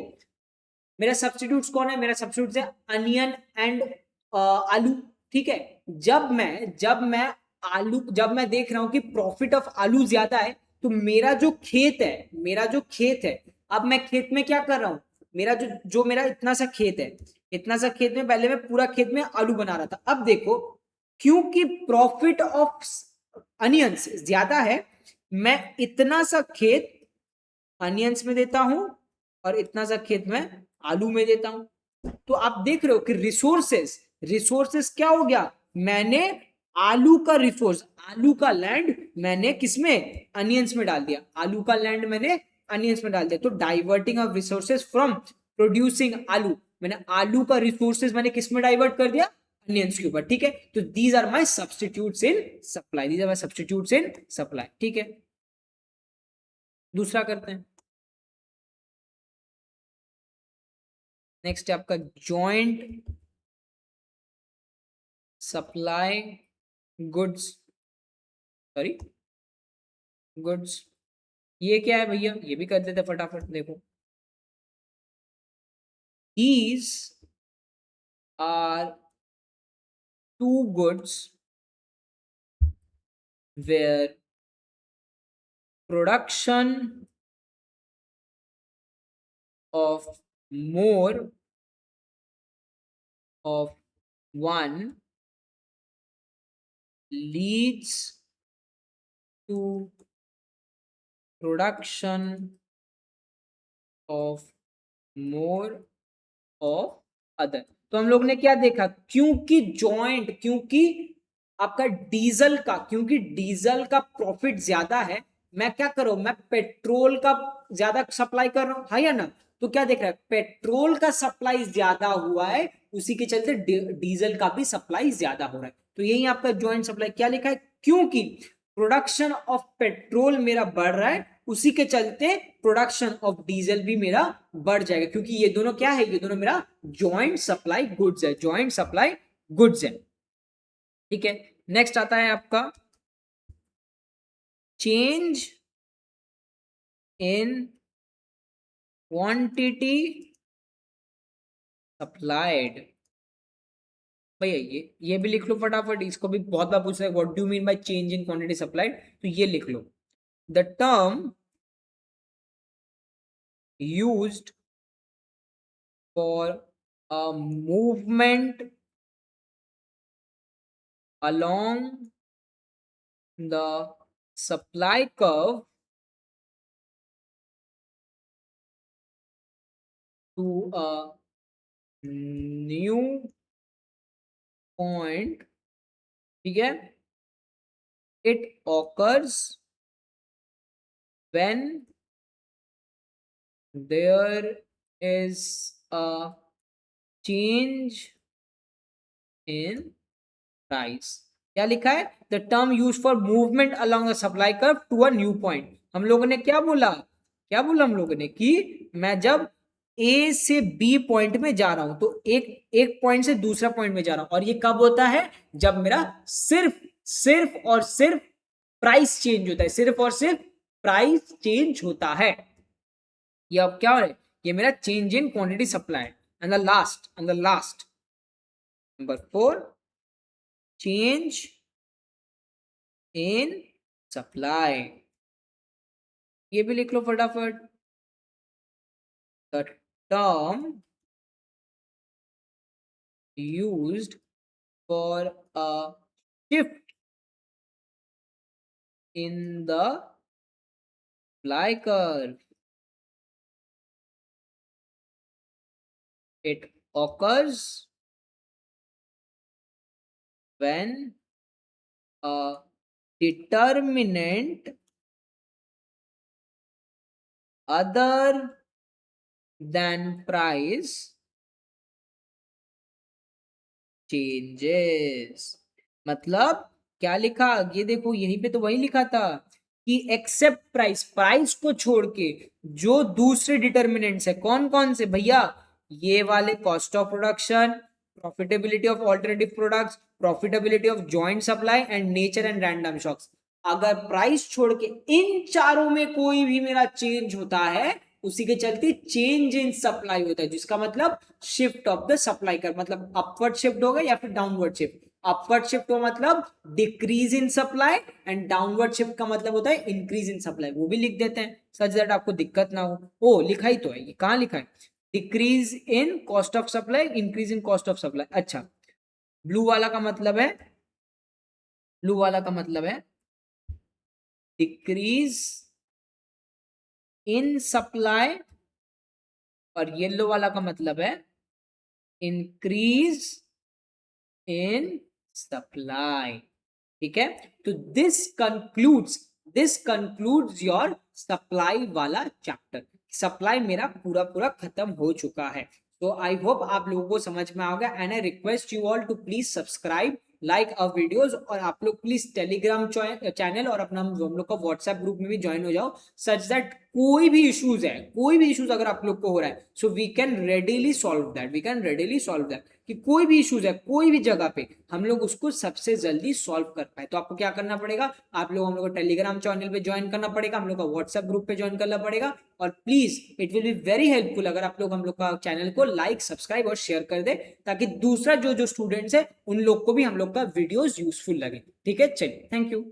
मेरा सब्स्टिट्यूट्स कौन है, मेरा सब्स्टिट्यूट्स है अनियन एंड आलू। ठीक है, जब मैं देख रहा हूं कि प्रॉफिट ऑफ आलू ज्यादा है, तो मेरा जो खेत है, अब मैं खेत में क्या कर रहा हूं, मेरा इतना सा खेत में पहले मैं पूरा खेत में आलू बना रहा था। अब देखो क्योंकि प्रॉफिट ऑफ अनियंस ज्यादा है, मैं इतना सा खेत अनियंस में देता हूं और इतना सा खेत में आलू में देता हूं। तो आप देख रहे हो कि रिसोर्सेस क्या हो गया, मैंने आलू का रिसोर्स, आलू का लैंड मैंने किसमें, अनियंस में डाल दिया, आलू का लैंड मैंने अनियंस में डाल दिया। तो diverting of resources from producing आलू, मैंने आलू का रिसोर्सेस मैंने किसमें डाइवर्ट कर दिया, अनियंस के ऊपर। ठीक है, तो these are my substitutes in supply. ठीक है, दूसरा करते हैं। नेक्स्ट है आपका जॉइंट सप्लाई गुड्स, ये क्या है भैया, ये भी कर देते फटाफट। देखो these are two goods where production of more of one leads to production of more of other। तो हम लोग ने क्या देखा, क्योंकि आपका डीजल का प्रॉफिट ज्यादा है, मैं क्या करूं, मैं पेट्रोल का ज्यादा सप्लाई कर रहा हूं, है या ना। तो क्या देख रहा है, पेट्रोल का सप्लाई ज्यादा हुआ है, उसी के चलते डीजल का भी सप्लाई ज्यादा हो रहा है। तो यही आपका जॉइंट सप्लाई क्या लिखा है, क्योंकि प्रोडक्शन ऑफ पेट्रोल मेरा बढ़ रहा है, उसी के चलते प्रोडक्शन ऑफ डीजल भी मेरा बढ़ जाएगा, क्योंकि ये दोनों क्या है, ये दोनों मेरा जॉइंट सप्लाई गुड्स है, जॉइंट सप्लाई गुड्स है। ठीक है, नेक्स्ट आता है आपका चेंज इन क्वांटिटी सप्लाइड। भैया ये भी लिख लो फटाफट, इसको भी बहुत बार पूछ रहे हैं what do mean by change in quantity supplied, तो ये लिख लो the term used for a movement along the supply curve to a new point, ठीक है, it occurs when there is a change in price। क्या लिखा है, the term use for movement along the supply curve to a new point. हम लोगों ने क्या बोला, हम लोगों ने कि मैं जब ए से बी पॉइंट में जा रहा हूं तो एक पॉइंट से दूसरा पॉइंट में जा रहा हूं, और ये कब होता है, जब मेरा सिर्फ और सिर्फ प्राइस चेंज होता है, सिर्फ और सिर्फ प्राइस चेंज होता है। ये अब क्या हो रहा है, ये मेरा change in quantity supply. And the last number 4, change in supply। ये भी लिख लो फटाफट, the term used for a shift in the supply curve, it occurs when a determinant other than price changes। मतलब क्या लिखा, ये देखो यहीं पे तो वही लिखा था कि एक्सेप्ट प्राइस, प्राइस को छोड़ के जो दूसरे डिटर्मिनेंट्स है, कौन कौन से भैया, ये वाले cost of production, profitability of alternative products, profitability of joint supply and nature and random shocks. अगर प्राइस छोड़ के इन चारों में कोई भी मेरा चेंज होता है, उसी के चलते चेंज इन सप्लाई होता है, जिसका मतलब शिफ्ट ऑफ द सप्लाई कर, मतलब अपवर्ड शिफ्ट होगा या फिर डाउनवर्ड शिफ्ट। अपवर्ड शिफ्ट का मतलब decrease in supply and downward shift का मतलब होता है इंक्रीज इन सप्लाई। वो भी लिख देते हैं सच दैट आपको दिक्कत ना हो। ओ लिखा ही तो है, ये कहाँ लिखा है, decrease in cost of supply, increase in cost of supply. अच्छा, ब्लू वाला का मतलब है, डिक्रीज इन सप्लाई, और येलो वाला का मतलब है इंक्रीज इन सप्लाई। ठीक है, तो दिस कंक्लूड्स योर सप्लाई वाला चैप्टर। सप्लाई मेरा पूरा खत्म हो चुका है। तो आई होप आप लोगों को समझ में आ गया, and I request you all to please subscribe, like our videos, और आप लोग प्लीज टेलीग्राम चैनल और अपना हम लोग का व्हाट्सएप ग्रुप में भी ज्वाइन हो जाओ, सच दैट कोई भी इश्यूज अगर आप लोग को हो रहा है, so we can readily solve that, कि कोई भी इश्यूज है कोई भी जगह पे, हम लोग उसको सबसे जल्दी सॉल्व कर पाए। तो आपको क्या करना पड़ेगा, आप लोग हम लोग को टेलीग्राम चैनल पे ज्वाइन करना पड़ेगा, हम लोग का व्हाट्सएप ग्रुप पे ज्वाइन करना पड़ेगा, और please it will be very helpful अगर आप लोग हम लोग का चैनल को लाइक, सब्सक्राइब और शेयर कर दे, ताकि दूसरा जो स्टूडेंट्स है उन लोग को भी हम लोग का वीडियोस यूजफुल लगे। ठीक है, चलिए, थैंक यू।